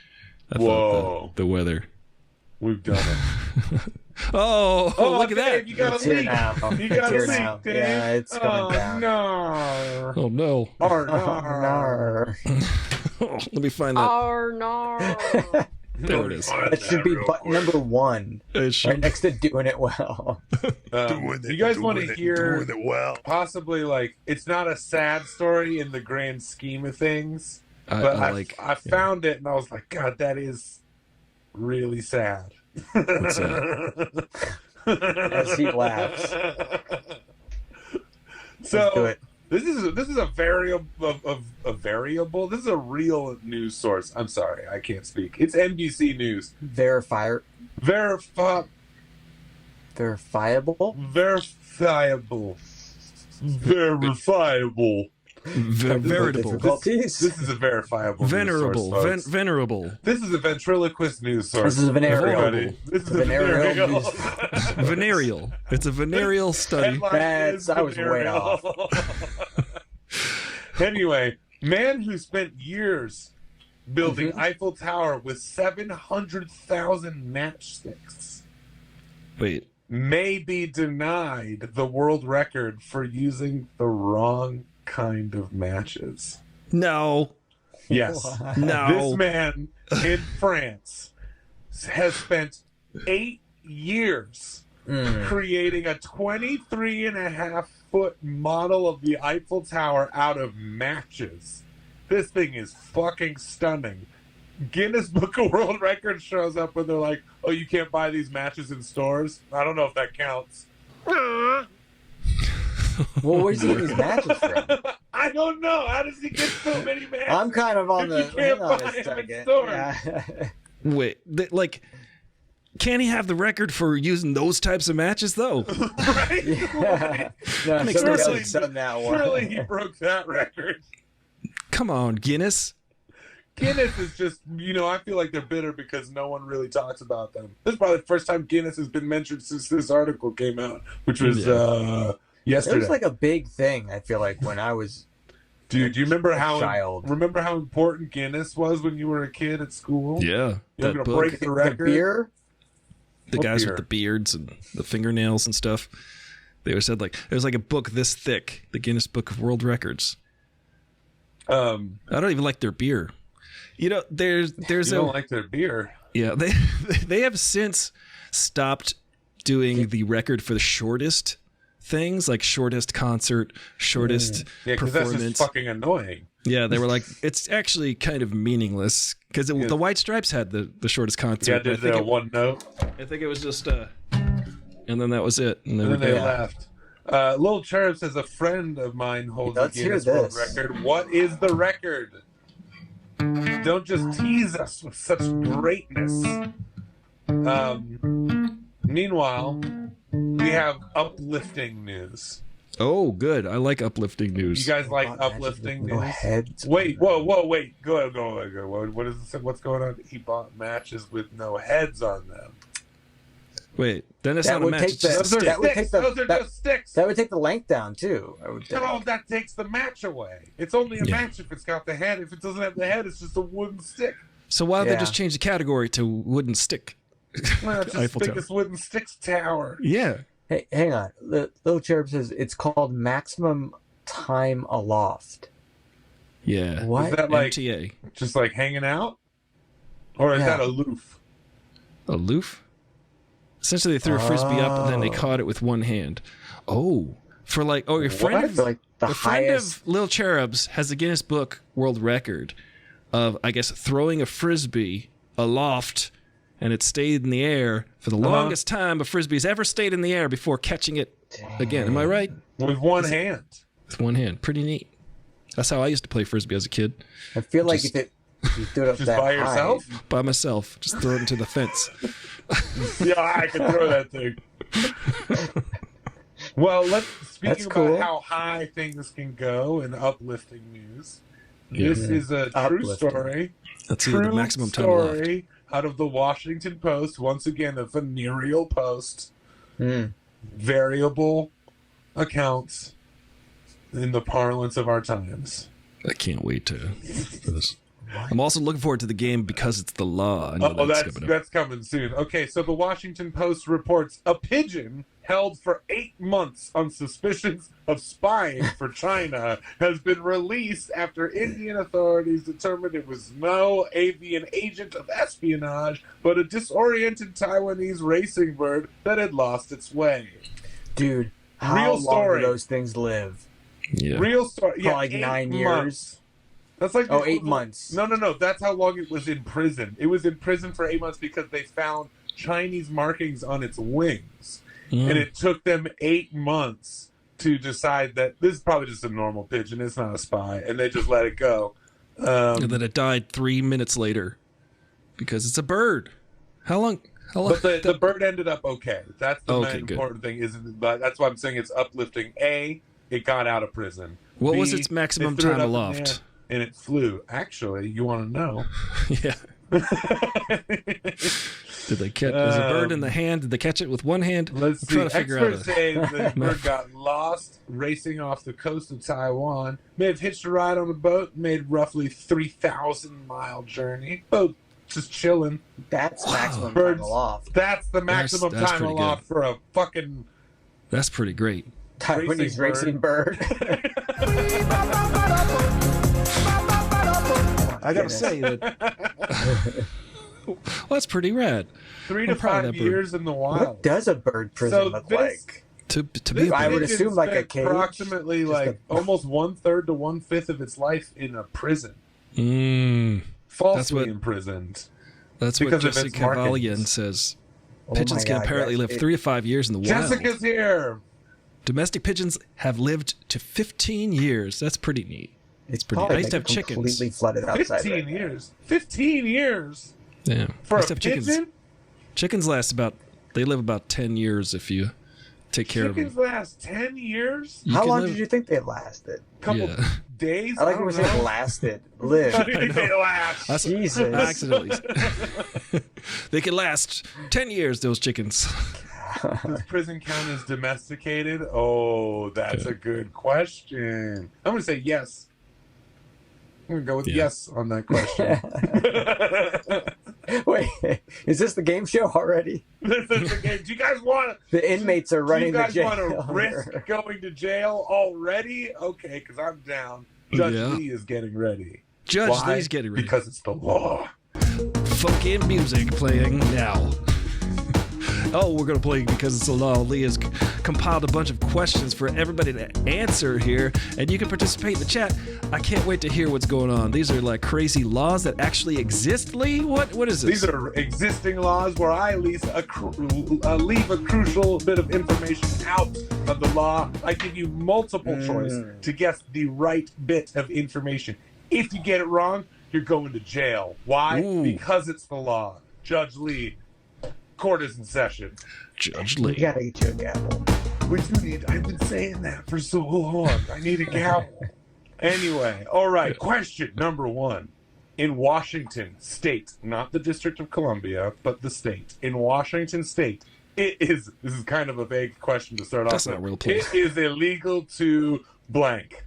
I Whoa. thought the weather. We've done it. Oh, look at Dave, that. you got It's a here leak. now. You got It's a here now. leak, Dave. Yeah, it's coming down. No. Oh, no. Oh, no. Let me find that. Oh no. There it is. That should be button number 1, right next to doing it well. You guys want to hear doing it well. possibly like it's not a sad story in the grand scheme of things, but I found it and I was like, God, that is really sad. What's that? As he laughs. So this is a variable. This is a real news source. I'm sorry, I can't speak. It's NBC News. Verifiable. Verifiable. Veritable. This is a verifiable. Venerable. News source, Venerable. This is a ventriloquist news source. This is a venereal. Everybody. This is a Venereal venereal. Venereal. It's a venereal study. Headline is I was way venereal. Anyway, man who spent years building Eiffel Tower with 700,000 matchsticks Wait. may be denied the world record for using the wrong kind of matches. No. Yes. No. This man in France has spent 8 years creating a 23.5-foot model of the Eiffel Tower out of matches. This thing is fucking stunning. Guinness Book of World Records shows up when they're like, oh, you can't buy these matches in stores? I don't know if that counts. Well, where's he getting these matches from? I don't know. How does he get so many matches? I'm kind of on If the. you can't Hang on buy a them in second. stores. Yeah. Wait. Can he have the record for using those types of matches, though? Right? Yeah. No, Makes somebody no else sense. done that one. Surely he broke that record. Come on, Guinness. Guinness is just, I feel like they're bitter because no one really talks about them. This is probably the first time Guinness has been mentioned since this article came out, which was yesterday. It was like a big thing, I feel like, when I was Dude, do you remember child. how important Guinness was when you were a kid at school? Yeah. You're That going to book. break the record? The beer? The What guys beer? with the beards and the fingernails and stuff. They always said it was like a book this thick, the Guinness Book of World Records. I don't even like their beer. There's You don't like their beer. Yeah, they have since stopped doing the record for the shortest things, like shortest concert, shortest Yeah, because that's performance. just fucking annoying. Yeah, they were like, it's actually kind of meaningless because the White Stripes had the shortest concert. Yeah, did the one note. I think it was just and then that was it. And And then they were done. left. Lil Cherub says a friend of mine holds Let's the hear Guinness World this. Record. What is the record? Don't just tease us with such greatness. Meanwhile, we have uplifting news. Oh, good. I like uplifting news. You guys like Bought matches uplifting with no news? heads. Wait, wait. Go. What is this? What's going on? He bought matches with no heads on them. Wait, then it's That not a would match. take It's just a the- stick. that would take the- Those are that- just sticks. That would take the length down, too. I would think. No, that takes the match away. It's only a Yeah. match if it's got the head. If it doesn't have the head, it's just a wooden stick. So why don't they Yeah. just change the category to wooden stick? Well, it's just Eiffel Tower. biggest wooden sticks tower. Yeah. Hey, hang on. Little Cherub says it's called Maximum Time Aloft. Yeah. What? Is that like MTA. just like hanging out, or is Yeah. that aloof? Aloof? Essentially, they threw a frisbee up and then they Oh. caught it with one hand. Oh. For your friend What? of, For like the friend highest. of Lil Cherubs has the Guinness Book World Record of, I guess, throwing a frisbee aloft and it stayed in the air for the longest time a frisbee's ever stayed in the air before catching it again. Am I right? With one hand. With one hand. Pretty neat. That's how I used to play frisbee as a kid. I feel like Just- if you threw it up Just that by high, yourself? By myself. Just throw it into the fence. Yeah, I can throw that thing. Well, speaking That's about cool. how high things can go in uplifting news, this is a true Uplifting. story. Let's see True the maximum time left. story out of the Washington Post. Once again, a venereal post. Variable accounts in the parlance of our times. I can't wait for this. I'm also looking forward to the game because it's the law. I know Oh, that's coming up. that's coming soon. Okay, so the Washington Post reports a pigeon held for 8 months on suspicions of spying for China, has been released after Indian authorities determined it was no avian agent of espionage, but a disoriented Taiwanese racing bird that had lost its way. Dude, how Real long story. do those things live? Yeah. Real story. For Yeah, like 9 months. years. That's like Oh, 8 months. No. That's how long it was in prison. It was in prison for 8 months because they found Chinese markings on its wings. And it took them 8 months to decide that this is probably just a normal pigeon. It's not a spy. And they just let it go. And then it died 3 minutes later because it's a bird. How long? But the bird ended up okay. That's the Okay, main good. important thing. But that's why I'm saying it's uplifting. A, it got out of prison. What was B, its maximum they threw it time up in the aloft? air and it flew. Actually, you want to know? Yeah. Did they catch? Was a bird in the hand? Did they catch it with one hand? Let's I'm see. trying to figure out. Experts say the bird got lost racing off the coast of Taiwan. May have hitched a ride on a boat. Made roughly 3,000-mile journey. Boat just chilling. That's maximum Birds. time aloft. That's the maximum That's time pretty aloft for a fucking That's pretty great. Taiwanese racing bird. I gotta say that. Well, that's pretty rad. 3 I'm to proud of 5 that bird. years in the wild. What does a bird prison So look this- like? To be a I would bird. assume like a cage. Approximately Just like a- almost 1/3 to 1/5 of its life in a prison, Mm, falsely what- imprisoned. that's what Because of Jesse its markings. Cavalian says. Oh my Pigeons can God, apparently yes. live 3 to 5 years in the wild. Jessica's here. Domestic pigeons have lived to 15 years. That's pretty neat. It's pretty- probably I used to have like chickens. completely flooded outside. 15 right now. years. 15 years Yeah. for I a used to have chickens. pigeon. Chickens last they live about 10 years if you take care of Chickens them. last 10 years. You How can long live- did you think they lasted? Couple Yeah. days. I like when don't we say know. lasted. How Lived. do you think they last? That's Jesus. I accidentally. They can last 10 years, those chickens. Does prison count as domesticated? Oh, that's a good question. I'm going to say yes. I'm going to go with Yeah. yes on that question. Wait, is this the game show already? This is the game. Do you guys want The inmates are running do the you jail. guys want to risk going to jail already? Okay, because I'm down. Judge Yeah. Lee is getting ready. Judge Why? Lee's getting ready. Because it's the law. Fucking music playing now. Oh, we're going to play because it's a law. Lee has compiled a bunch of questions for everybody to answer here, and you can participate in the chat. I can't wait to hear what's going on. These are like crazy laws that actually exist, Lee? What is this? These are existing laws where I leave a crucial bit of information out of the law. I give you multiple choice to guess the right bit of information. If you get it wrong, you're going to jail. Why? Ooh. Because it's the law. Judge Lee, court is in session. Judge We Lee. gotta get you a gavel. We do need. I've been saying that for so long. I need a gavel. Anyway, all right. Question number 1. In Washington State, not the District of Columbia, but the state. In Washington State, it is. This is kind of a vague question to start That's off not with. real place. It is illegal to blank.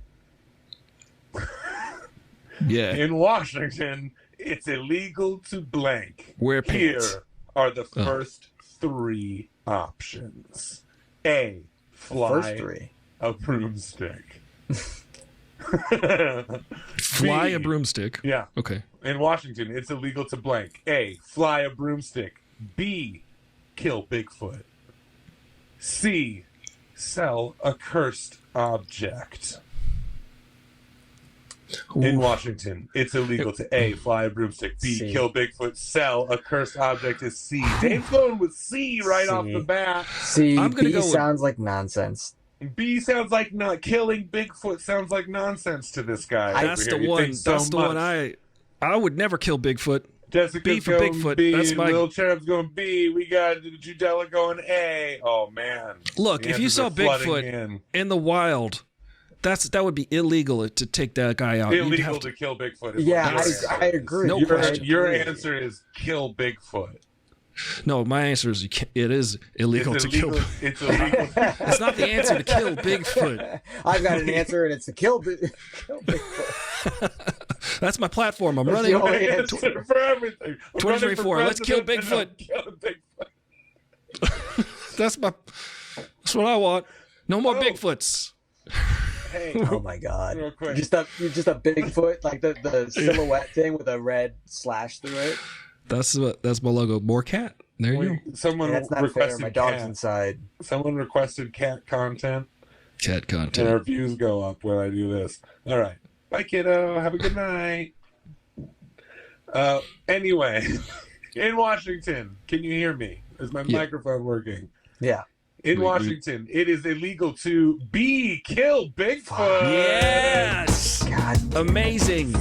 Yeah. In Washington, it's illegal to blank. Wear pants. Here are the Oh. first 3 options. A. Fly First 3. a broomstick. Fly a B. broomstick. Yeah. Okay. In Washington, it's illegal to blank. A. Fly a broomstick. B. Kill Bigfoot. C. Sell a cursed object. In Ooh. Washington, it's illegal to A. Fly a broomstick. B. C. Kill Bigfoot. Sell a cursed object is C. Dave's going with C right off C. the bat. See, I'm gonna B go with- sounds like nonsense. B sounds like not killing Bigfoot sounds like nonsense to this guy. That's over the here. He one. thinks so That's the one much. I would never kill Bigfoot. Jessica's B for going Bigfoot. B. That's my- Little Cherub's going B. We got Judella going A. Oh man! Look, The if you answers saw are flooding Bigfoot in. in the wild, that would be illegal to take that guy out. You'd Illegal have to kill Bigfoot. Is Yeah, what your Yes. I answer is. agree. No Your, question. your answer is kill Bigfoot. No, my answer is it is illegal It's to kill. illegal. It's illegal. It's not the answer to kill Bigfoot. I've got an answer, and it's to kill Bigfoot. That's my platform. I'm That's running. the only answer for everything. I'm running for 2024. Let's kill president and I'm Bigfoot. killing Bigfoot. That's my. That's what I want. No more Bigfoots. Hey, Oh my god! real quick. Just a Bigfoot, like the silhouette thing with a red slash through it. That's my logo. More cat. There you go. Someone That's not fair. requested My dog's cat. inside. Someone requested cat content, Cat and our content. views go up when I do this. All right, bye, kiddo. Have a good night. Anyway, in Washington, can you hear me? Is my microphone working? Yeah. In Washington, it is illegal to kill Bigfoot. Yes. God. Amazing.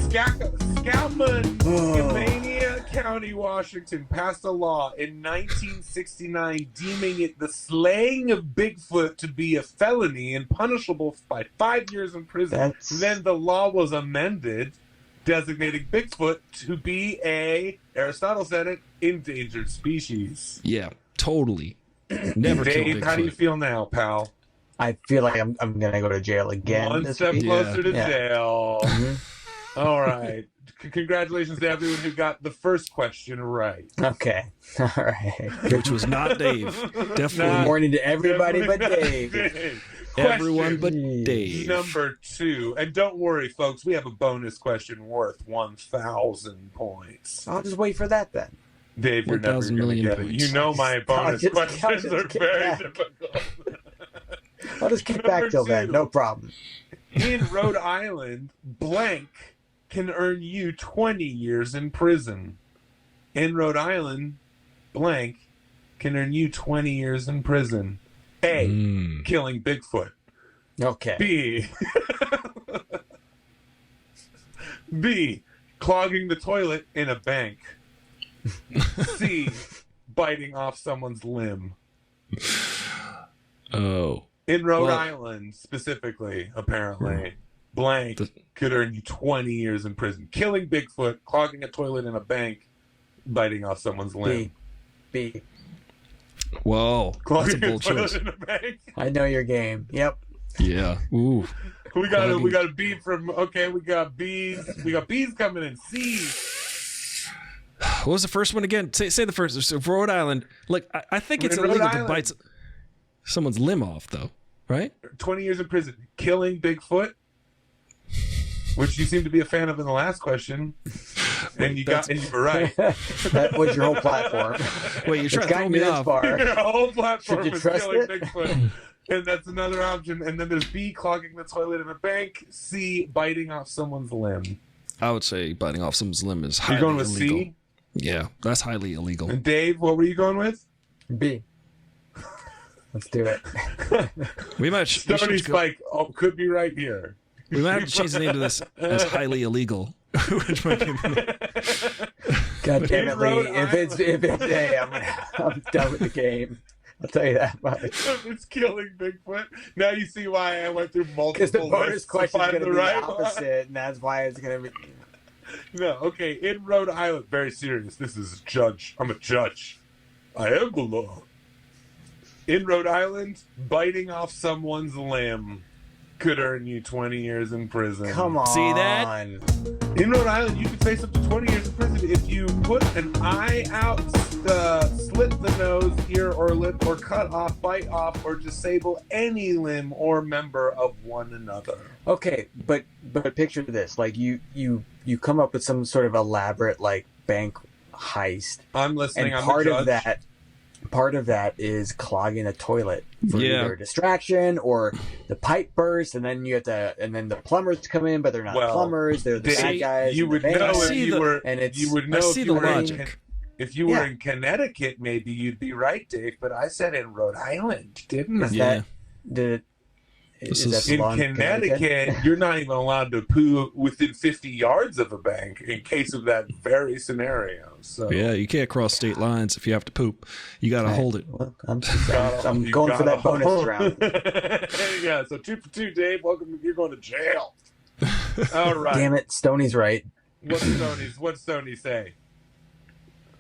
Skamania County, Washington passed a law in 1969 deeming it the slaying of Bigfoot to be a felony and punishable by 5 years in prison. Then the law was amended, designating Bigfoot to be Aristotle said it, endangered species. Yeah, totally. Never kill Dave, Bigfoot. how do you feel now, pal? I feel like I'm gonna go to jail again. One this step week. closer to Yeah. jail. Mhm. All right. Congratulations to everyone who got the first question right. Okay. All right. Which was not Dave. Definitely Good morning to everybody but Dave. everyone but Question Dave. Number 2. And don't worry, folks, we have a bonus question worth 1,000 points. I'll just wait for that then. Dave, you're never 1,000 going to million get it. points. You know my bonus just- questions I'll are just get very back. difficult. I'll just kick back till then. No problem. In Rhode Island, blank can earn you 20 years in prison. In Rhode Island, blank can earn you 20 years in prison. A, killing Bigfoot. Okay. B, clogging the toilet in a bank. C, biting off someone's limb. Oh. In Rhode Well- Island, specifically, apparently, blank could earn you 20 years in prison. Killing Bigfoot, clogging a toilet in a bank, biting off someone's limb. B. Whoa. That's a Clogging a bold toilet choice. in a bank. I know your game. Yep. Yeah. Ooh. We got a B from we got B's coming in. C. What was the first one again? Say the first. So for Rhode Island. Look, I think it's In Rhode illegal to Island. bite someone's limb off, though, right? 20 years in prison. Killing Bigfoot, which you seem to be a fan of in the last question, and you were right. That was your whole platform. Wait, you're It's trying to throw gotten me you this off. far. Your whole platform Should you is trust killing it? Bigfoot, and that's another option. And then there's B, clogging the toilet in a bank. C, biting off someone's limb. I would say biting off someone's limb is highly You're going with illegal. C. Yeah, that's highly illegal. And Dave, what were you going with? B. Let's do it. We might Stony Spike could be right here. We might have to change the name to this as highly illegal. Which might be God damn it, In Rhode Lee. If it's hey, I'm done with the game. I'll tell you that much. It's killing Bigfoot. Now you see why I went through multiple Because the bonus lists to question is find going to the be right the one. opposite, and that's why it's going to be. No, okay. In Rhode Island, very serious. This is a judge. I'm a judge. I am the law. In Rhode Island, biting off someone's limb could earn you 20 years in prison. Come on. See that? In Rhode Island, you could face up to 20 years in prison if you put an eye out, slit the nose, ear, or lip, or cut off, bite off, or disable any limb or member of one another. Okay, but picture this: like you come up with some sort of elaborate like bank heist, I'm listening. and I'm part a of judge. that is clogging a toilet for Yeah. either a distraction or the pipe burst, and then the plumbers come in, but they're not Well, plumbers; they're the bad guys. You in would the bank. know I if see you the- were. and it's- You would know I if see you the were in- logic. If you were Yeah. in Connecticut, maybe you'd be right, Dave. But I said in Rhode Island, didn't I? Is Yeah. that This is is- that In law Connecticut, you're not even allowed to poo within 50 yards of a bank in case of that very scenario. So Yeah, you can't cross state lines if you have to poop. You got to hold it. Well, I'm you going for that gotta- bonus round. Yeah, so 2 for 2, Dave. Welcome. You're going to jail. All right. Damn it, Stoney's right. What's Stoney say?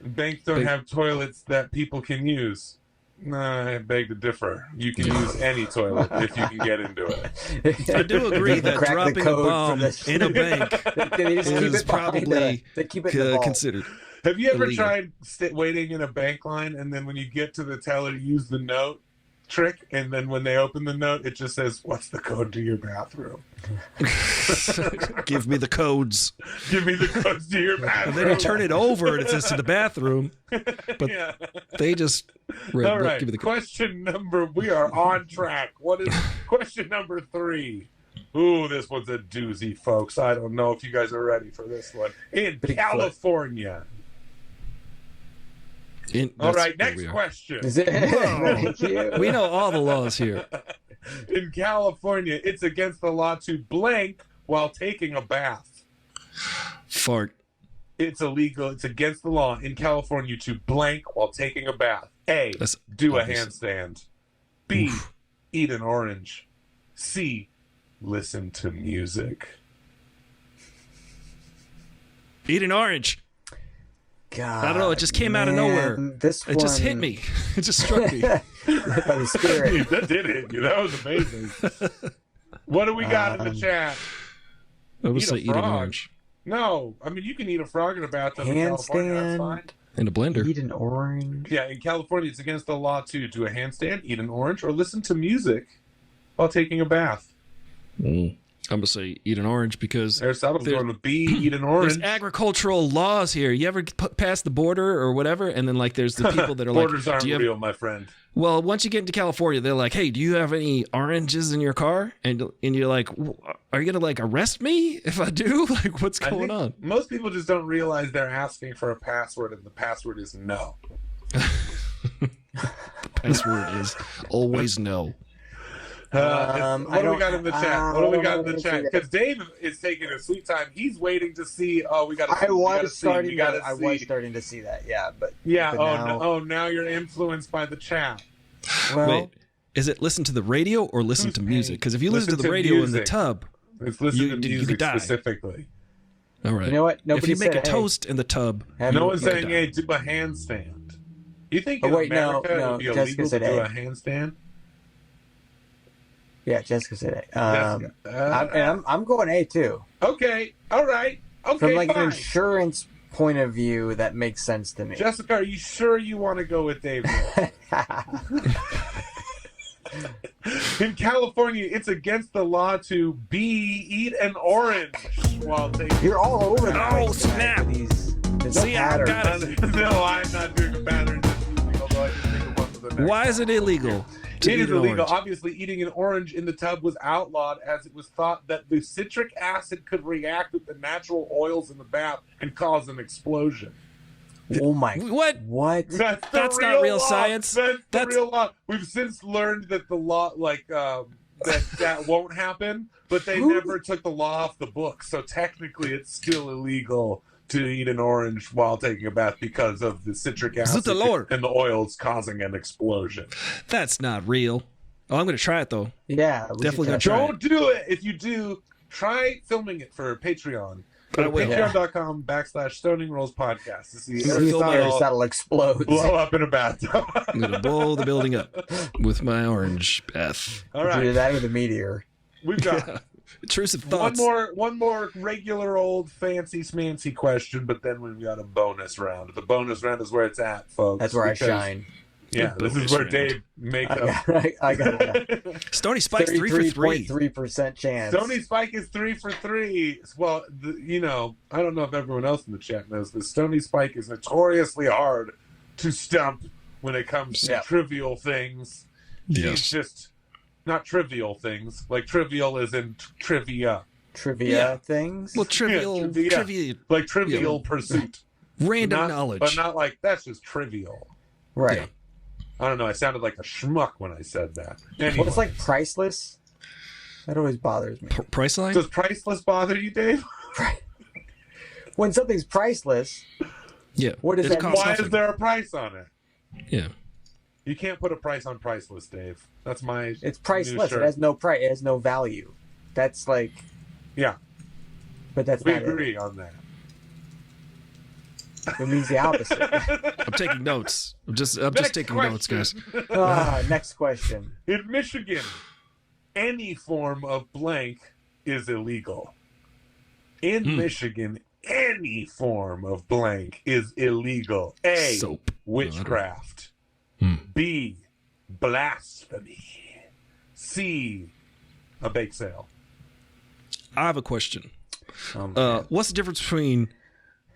Banks don't have toilets that people can use. Nah, I beg to differ. You can use any toilet if you can get into it. I do agree that Crack the dropping a code for bomb this. in a bank They just keep is it behind probably they keep it in the vault. considered. Have you ever illegal. tried waiting in a bank line and then when you get to the teller, use the note trick, and then when they open the note, it just says, "What's the code to your bathroom?" Give me the codes. Give me the codes to your bathroom. And then you turn it over and it says to the bathroom. But Yeah. they just All right. give me the Question number. We are on track. What is question number 3? Ooh, this one's a doozy, folks. I don't know if you guys are ready for this one. In Bigfoot. California. All right, next question. Is it? Thank you. We know all the laws here. In California, it's against the law to blank while taking a bath. Fart. It's illegal. It's against the law in California to blank while taking a bath. A, That's do obvious. a handstand. B, eat an orange. C, listen to music. Eat an orange. God, I don't know. It just came out of nowhere. It just hit me. It just struck me. by the spirit. That did hit you. That was amazing. What do we got in the chat? I would Eat a say eat an frog. orange. No, I mean you can eat a frog in a bathtub in California. That's fine. Handstand. In a blender. Eat an orange. Yeah, in California, it's against the law to do a handstand, eat an orange, or listen to music while taking a bath. I'm going to say eat an orange because Aristotle's There's- going with B, eat an orange. there's agricultural laws here. You ever pass the border or whatever? And then, like, there's the people that are Borders like, aren't do you have... real, my friend. Well, once you get into California, they're like, hey, do you have any oranges in your car? And you're like, are you going to, like, arrest me if I do? Like, what's I going think on? most people just don't realize they're asking for a password, and the password is no. Password is always no. What do we got in the chat? What do we got in the chat? Because Dave is taking a sweet time. He's waiting to see. Oh, we got. I was starting to see that. Yeah, but Yeah. but now, Now you're influenced by the chat. well, Wait, is it listen to the radio or listen Who's to music? paying? Because if you listen to Listen the to radio in the music. tub, It's listen You- to you music could die. specifically. all right. you know what? If Nobody you make a said, hey, toast in the tub, have No you- one's you saying, could "Hey, do a handstand." You think Oh, in wait, no, America it no, would be Jessica illegal to said, do hey. a handstand? Yeah, Jessica said it. Jessica. I'm going A too. Okay. All right. Okay. From like fine. an insurance point of view, that makes sense to me. Jessica, are you sure you want to go with Dave? In California, it's against the law to eat an orange while taking. You're all over the Oh, place. tonight snap. with these. There's no See, I pattern. got it. No, I'm not doing a pattern. Although I did think of one for the next. Why is it illegal to It eat is an illegal. orange? Obviously, eating an orange in the tub was outlawed as it was thought that the citric acid could react with the natural oils in the bath and cause an explosion. Oh my. What? What? That's not real law. science. That's the That's- real law. We've since learned that the law, that won't happen, but they never took the law off the books. So technically, it's still illegal to eat an orange while taking a bath because of the citric acid the Lord. and the oils causing an explosion. That's not real. Oh, I'm going to try it, though. Yeah, we Definitely should gonna try. try. Don't do it. If you do, try filming it for Patreon. Go to I will. patreon.com/Stoning Rolls Podcast to see See if Aristotle Aristotle explodes. blow up in a bathtub. I'm going to blow the building up with my orange bath. All Either right, that or the meteor. we've got Intrusive one thoughts. more regular old fancy smancy question, but then we've got a bonus round. The bonus round is where it's at, folks. That's where I because- shine. Yeah, The this is bonus where round. Dave makes I up. got it. Stony Spike's 3 for 3. 33.3% chance. Stony Spike is 3 for 3. Well, I don't know if everyone else in the chat knows this. Stony Spike is notoriously hard to stump when it comes to Yeah. trivial things. Yes. He's just not trivial things. Like trivial is in trivia. Trivia Yeah. things. Well, trivial, trivia. trivia, Like trivial pursuit. random Not- knowledge. But not like, that's just trivial. Right. Yeah. I don't know. I sounded like a schmuck when I said that. Well, Anyway, it's like priceless. That always bothers me. Priceline? does priceless bother you, Dave? When something's priceless, Yeah. What does It that costs Why is nothing. there a price on it? Yeah. You can't put a price on priceless, Dave. That's my. it's new priceless. It shirt. has no price. It has no value. That's like. Yeah. But that's We not agree on that. it. It means the opposite. I'm taking notes. I'm just Next taking notes, guys. question. Next question. In Michigan, any form of blank is illegal. In Michigan, any form of blank is illegal. A. Soap. Witchcraft. Hmm. B. blasphemy. C, a bake sale. I have a question. Oh, What's the difference between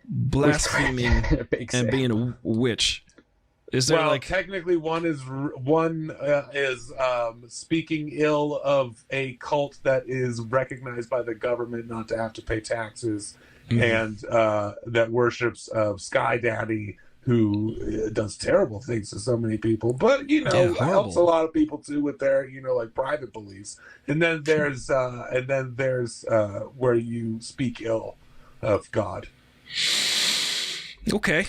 blaspheming and being a witch? Is there technically one is speaking ill of a cult that is recognized by the government not to have to pay taxes, and that worships Sky Daddy, who does terrible things to so many people, but helps a lot of people too with their like private beliefs. And then there's where you speak ill of God. Okay.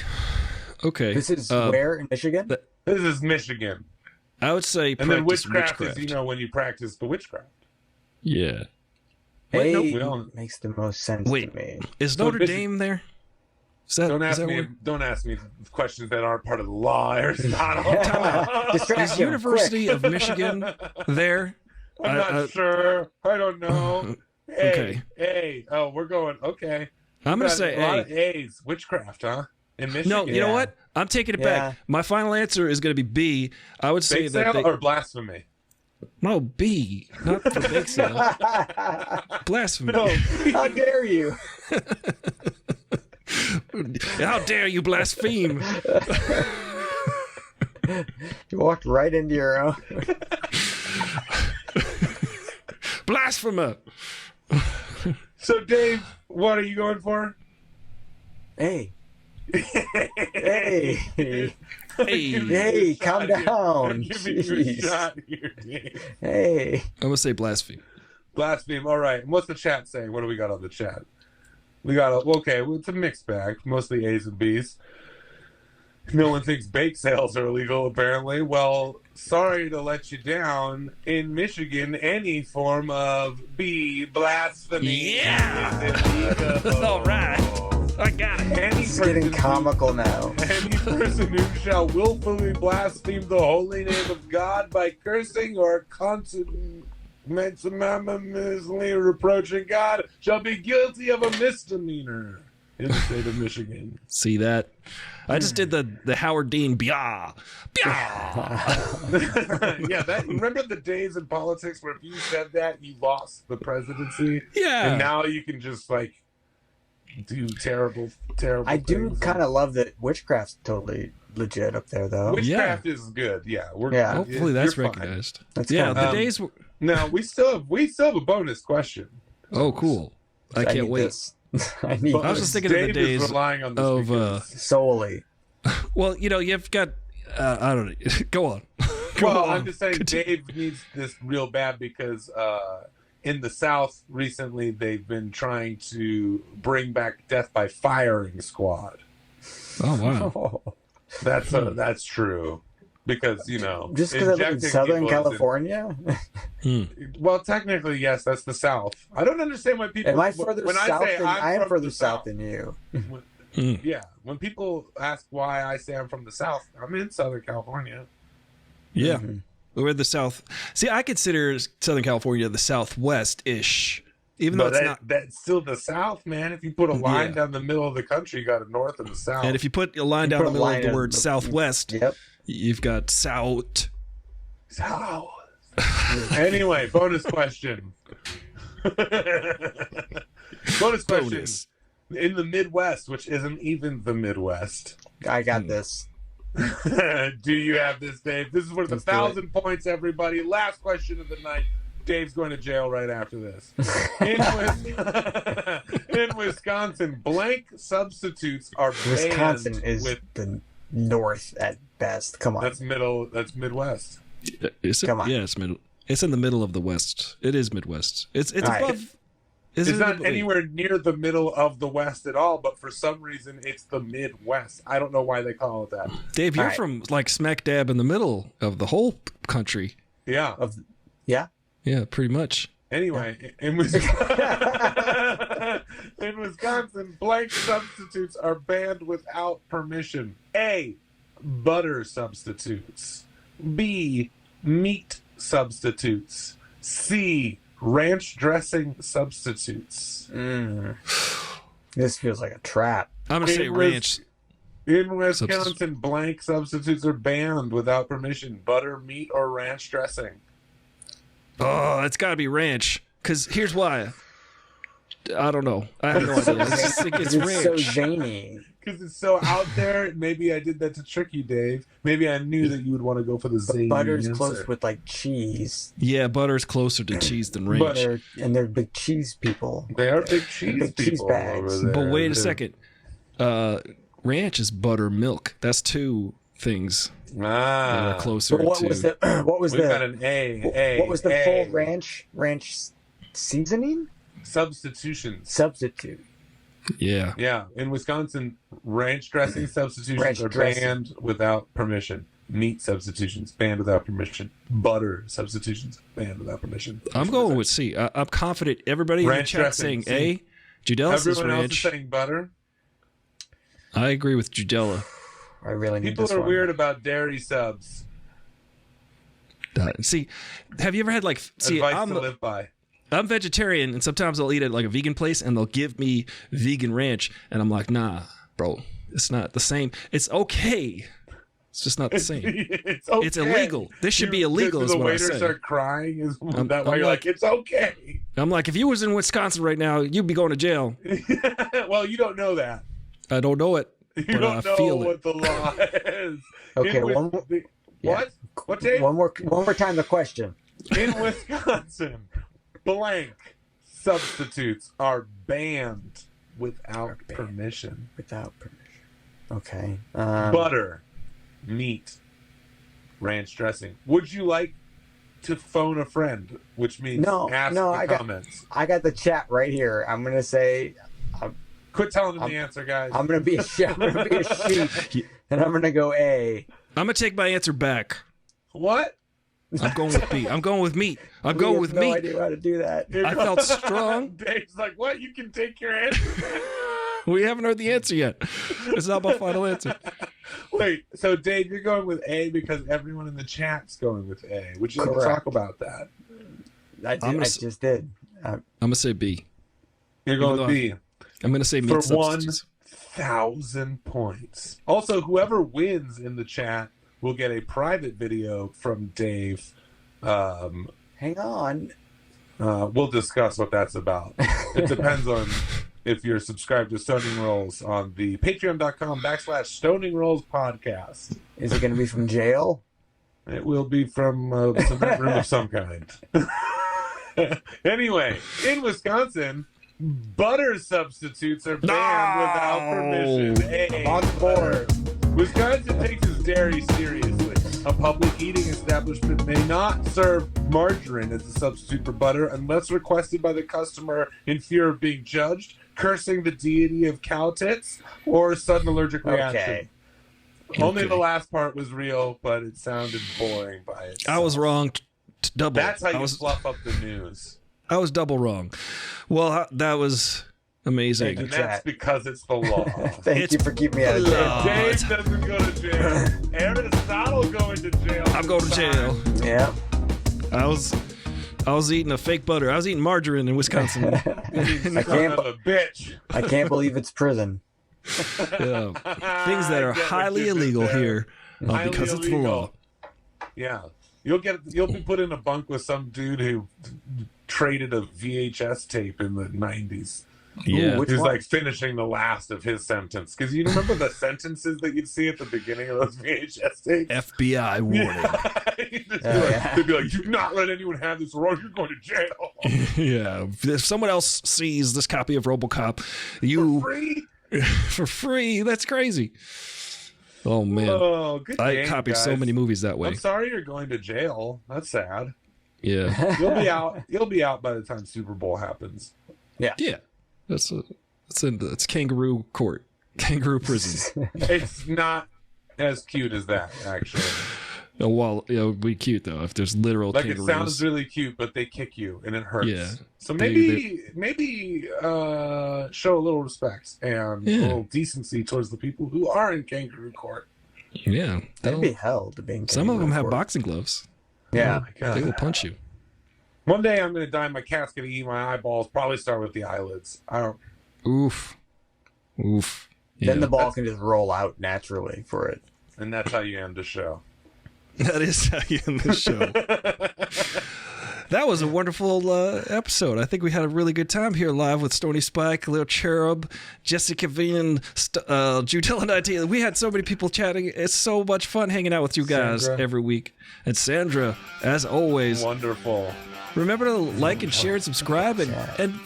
This is where in Michigan? This is Michigan. I would say and then witchcraft is when you practice the witchcraft. Yeah. Makes the most sense to me. Is Notre Dame there? Don't ask me questions that aren't part of the law, Aristotle. Is University of Michigan there? I'm not sure. I don't know. Hey, oh, we're going. Okay. I'm going to say a lot of A's. Witchcraft, huh? In Michigan. No, you know what? I'm taking it back. My final answer is going to be B. I would say that or blasphemy. No, B. Not for bake sale. Blasphemy. No, how dare you? How dare you blaspheme? You walked right into your own. Blasphemer. So, Dave, what are you going for? Hey. Hey, calm down. Hey. I'm going to say blaspheme. Blaspheme. All right. And what's the chat saying? What do we got on the chat? We got it's a mixed bag, mostly A's and B's. No one thinks bake sales are illegal, apparently. Well, sorry to let you down. In Michigan, any form of blasphemy is illegal. All right. I got it. It's getting comical now. Any person who shall willfully blaspheme the holy name of God by cursing or consummationally reproaching God shall be guilty of a misdemeanor in the state of Michigan. See that? I just did the Howard Dean bia. Remember the days in politics where if you said that, you lost the presidency? Yeah. And now you can just do terrible I things. do kind of love that witchcraft's totally legit up there, though. Witchcraft is good. Yeah. Hopefully that's recognized. That's the days. No, we still have a bonus question. Oh, cool! I can't wait. I was just thinking of the days of solely. Well, you've got. I don't know. Go on. I'm just saying, Dave needs this real bad because in the South recently they've been trying to bring back death by firing squad. Oh wow, that's true. Because just because I live in Southern California. Well, technically, yes, that's the South. I don't understand why people. Am I further south? I am further south than you. Yeah, when people ask why I say I'm from the South, I'm in Southern California. Yeah, we're the South. See, I consider Southern California the Southwest-ish. Even though that's still the South, man. If you put a line down the middle of the country, you got a north and a south. And if you put a line down the middle of the word Southwest, you've got South. Anyway, bonus question. Bonus question. In the Midwest, which isn't even the Midwest. I got this. Do you have this, Dave? This is worth 1,000 points, everybody. Last question of the night. Dave's going to jail right after this. In Wisconsin, blank substitutes are banned. Wisconsin is the North at best. Come on. That's Midwest. Is it? Come on. Yeah, it's middle. It's in the middle of the West. It is Midwest. It's above. Right. It's not anywhere near the middle of the West at all, but for some reason it's the Midwest. I don't know why they call it that. Dave, you're from smack dab in the middle of the whole country. Yeah. Yeah, pretty much. Anyway, in Wisconsin, blank substitutes are banned without permission. A, butter substitutes. B, meat substitutes. C, ranch dressing substitutes. This feels like a trap. I'm going to say ranch. In Wisconsin, blank substitutes are banned without permission. Butter, meat, or ranch dressing. Oh, it's got to be ranch. Because here's why. I don't know. I have no idea. It's ranch. so zany. Because it's so out there. Maybe I did that to trick you, Dave. Maybe I knew that you would want to go for the zany Butter's answer. close with like cheese. Yeah, butter's closer to cheese than ranch. Butter, and they're big cheese people. They are big cheese Big cheese people bags. over there. But wait a second. Ranch is buttermilk. That's two things that are closer But what to. was the what was We've the got an A. what was the full ranch seasoning? Substitutions. Substitute. Yeah. Yeah, in Wisconsin, ranch dressing substitutions Ranch are dressing. banned without permission. Meat substitutions banned without permission. Butter substitutions banned without permission. I'm going with C. I'm confident everybody in the Ranch chat dressing, saying A. Judella says Everyone else is ranch. saying butter. I agree with Judella. I really need People this are one. weird about dairy subs. See, have you ever had like? See, Advice to live by. I'm vegetarian, and sometimes I'll eat at like a vegan place, and they'll give me vegan ranch, and I'm like, nah, bro, it's not the same. It's okay. It's just not the same. It's okay. It's illegal. This should be illegal, Does is the what I waiter say. start crying? Is that I'm why you're like- like, it's okay? I'm like, if you was in Wisconsin right now, you'd be going to jail. Well, you don't know that. I don't know it, You but I don't know feel what it. the law is. Okay, In one more- What? What, Dave? One more time the question. In Wisconsin, blank substitutes are banned without permission. Without permission. Okay. Butter, meat, ranch dressing. Would you like to phone a friend? Which means ask the comments. I got the chat right here. I'm gonna say Quit telling them the answer, guys. I'm gonna be a sheep, and I'm gonna go A. I'm gonna take my answer back. What? I'm going with B. I'm going with meat. I'm going with no meat. idea how to do that. I felt strong. Dave's like, what? You can take your answer. We haven't heard the answer yet. It's not my final answer. Wait, so Dave, you're going with A because everyone in the chat's going with A. Would you like to Correct. talk about that? I just did. I'm gonna say B. You're going with B. I'm gonna say meat For substitutes. 1,000 points. Also, whoever wins in the chat will get a private video from Dave. Hang on. We'll discuss what that's about. It depends on if you're subscribed to Stoning Rolls on the patreon.com/Stoning Rolls podcast. Is it going to be from jail? It will be from some room of some kind. Anyway, in Wisconsin, butter substitutes are banned without permission. Hey, On board. Wisconsin takes its dairy seriously. A public eating establishment may not serve margarine as a substitute for butter unless requested by the customer in fear of being judged, cursing the deity of cow tits, or sudden allergic reaction. Okay. Only the last part was real, but it sounded boring by itself. I was wrong. Double. That's how you I was, fluff up the news. I was double wrong. Well, that was amazing. And that's because it's the law. Thank you for keeping me out of jail. Dave doesn't go to jail. Aristotle going to jail. I'm going to jail. Yeah. I was eating a fake butter. I was eating margarine in Wisconsin. I can't- can't. A bitch. I can't believe it's prison. Yeah. Things that are I get what highly you did illegal there. here Highly because it's the illegal. law. Yeah. You'll be put in a bunk with some dude who traded a VHS tape in the 90s. Yeah. Which He's one? like finishing the last of his sentence. Because you remember the sentences that you'd see at the beginning of those VHS tapes? FBI warning. They'd be like, do not let anyone have this or you're going to jail. Yeah. If someone else sees this copy of RoboCop, you Free? for free. That's crazy. Oh man. Oh, good I game, copied so guys. many movies that way. I'm sorry you're going to jail. That's sad. Yeah. You'll be out. You'll be out by the time Super Bowl happens. Yeah. That's kangaroo court. Kangaroo prison. It's not as cute as that, actually. Oh, well, it would be cute though if there's literal Like kangaroos. it sounds really cute, but they kick you and it hurts. Yeah. So They- maybe show a little respect and a little decency towards the people who are in kangaroo court. Yeah. That'd be hell to be in Some of them have court. boxing gloves. Yeah. Oh my God. They will punch you. One day I'm going to dye my cat's going to eat my eyeballs. Probably start with the eyelids. I don't. Oof. Then the ball can just roll out naturally for it. And that's how you end the show. That is how you end the show. That was a wonderful episode. I think we had a really good time here live with Stony Spike, Lil Cherub, Jessica Vian, Judella 19. We had so many people chatting. It's so much fun hanging out with you guys every week. And Sandra, as always. Wonderful. Remember to like and share and subscribe and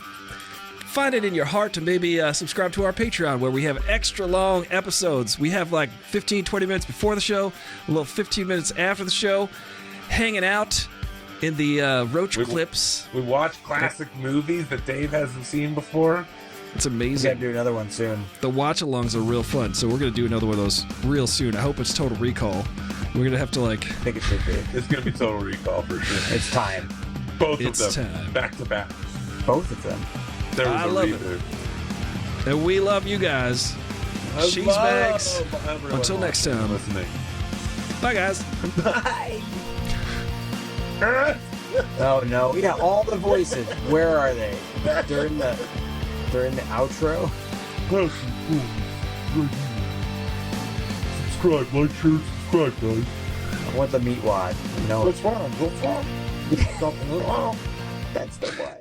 find it in your heart to maybe subscribe to our Patreon where we have extra long episodes. We have like 15, 20 minutes before the show, a little 15 minutes after the show, hanging out in the Roach clips. We watch classic movies that Dave hasn't seen before. It's amazing. We gotta do another one soon. The watch-alongs are real fun, so we're going to do another one of those real soon. I hope it's Total Recall. We're going to have to I think it should be. It's going to be Total Recall for sure. It's time. Both It's of them. time. Back to back. Both of them. There was I a love reboot. And we love you guys. Cheese bags. Until next time. Listening. Bye, guys. Bye. Oh no, we got all the voices. Where are they? During the outro? Subscribe, like, share, subscribe, guys. I want the meat wad. No. What's wrong? What's wrong? Something wrong. That's the one.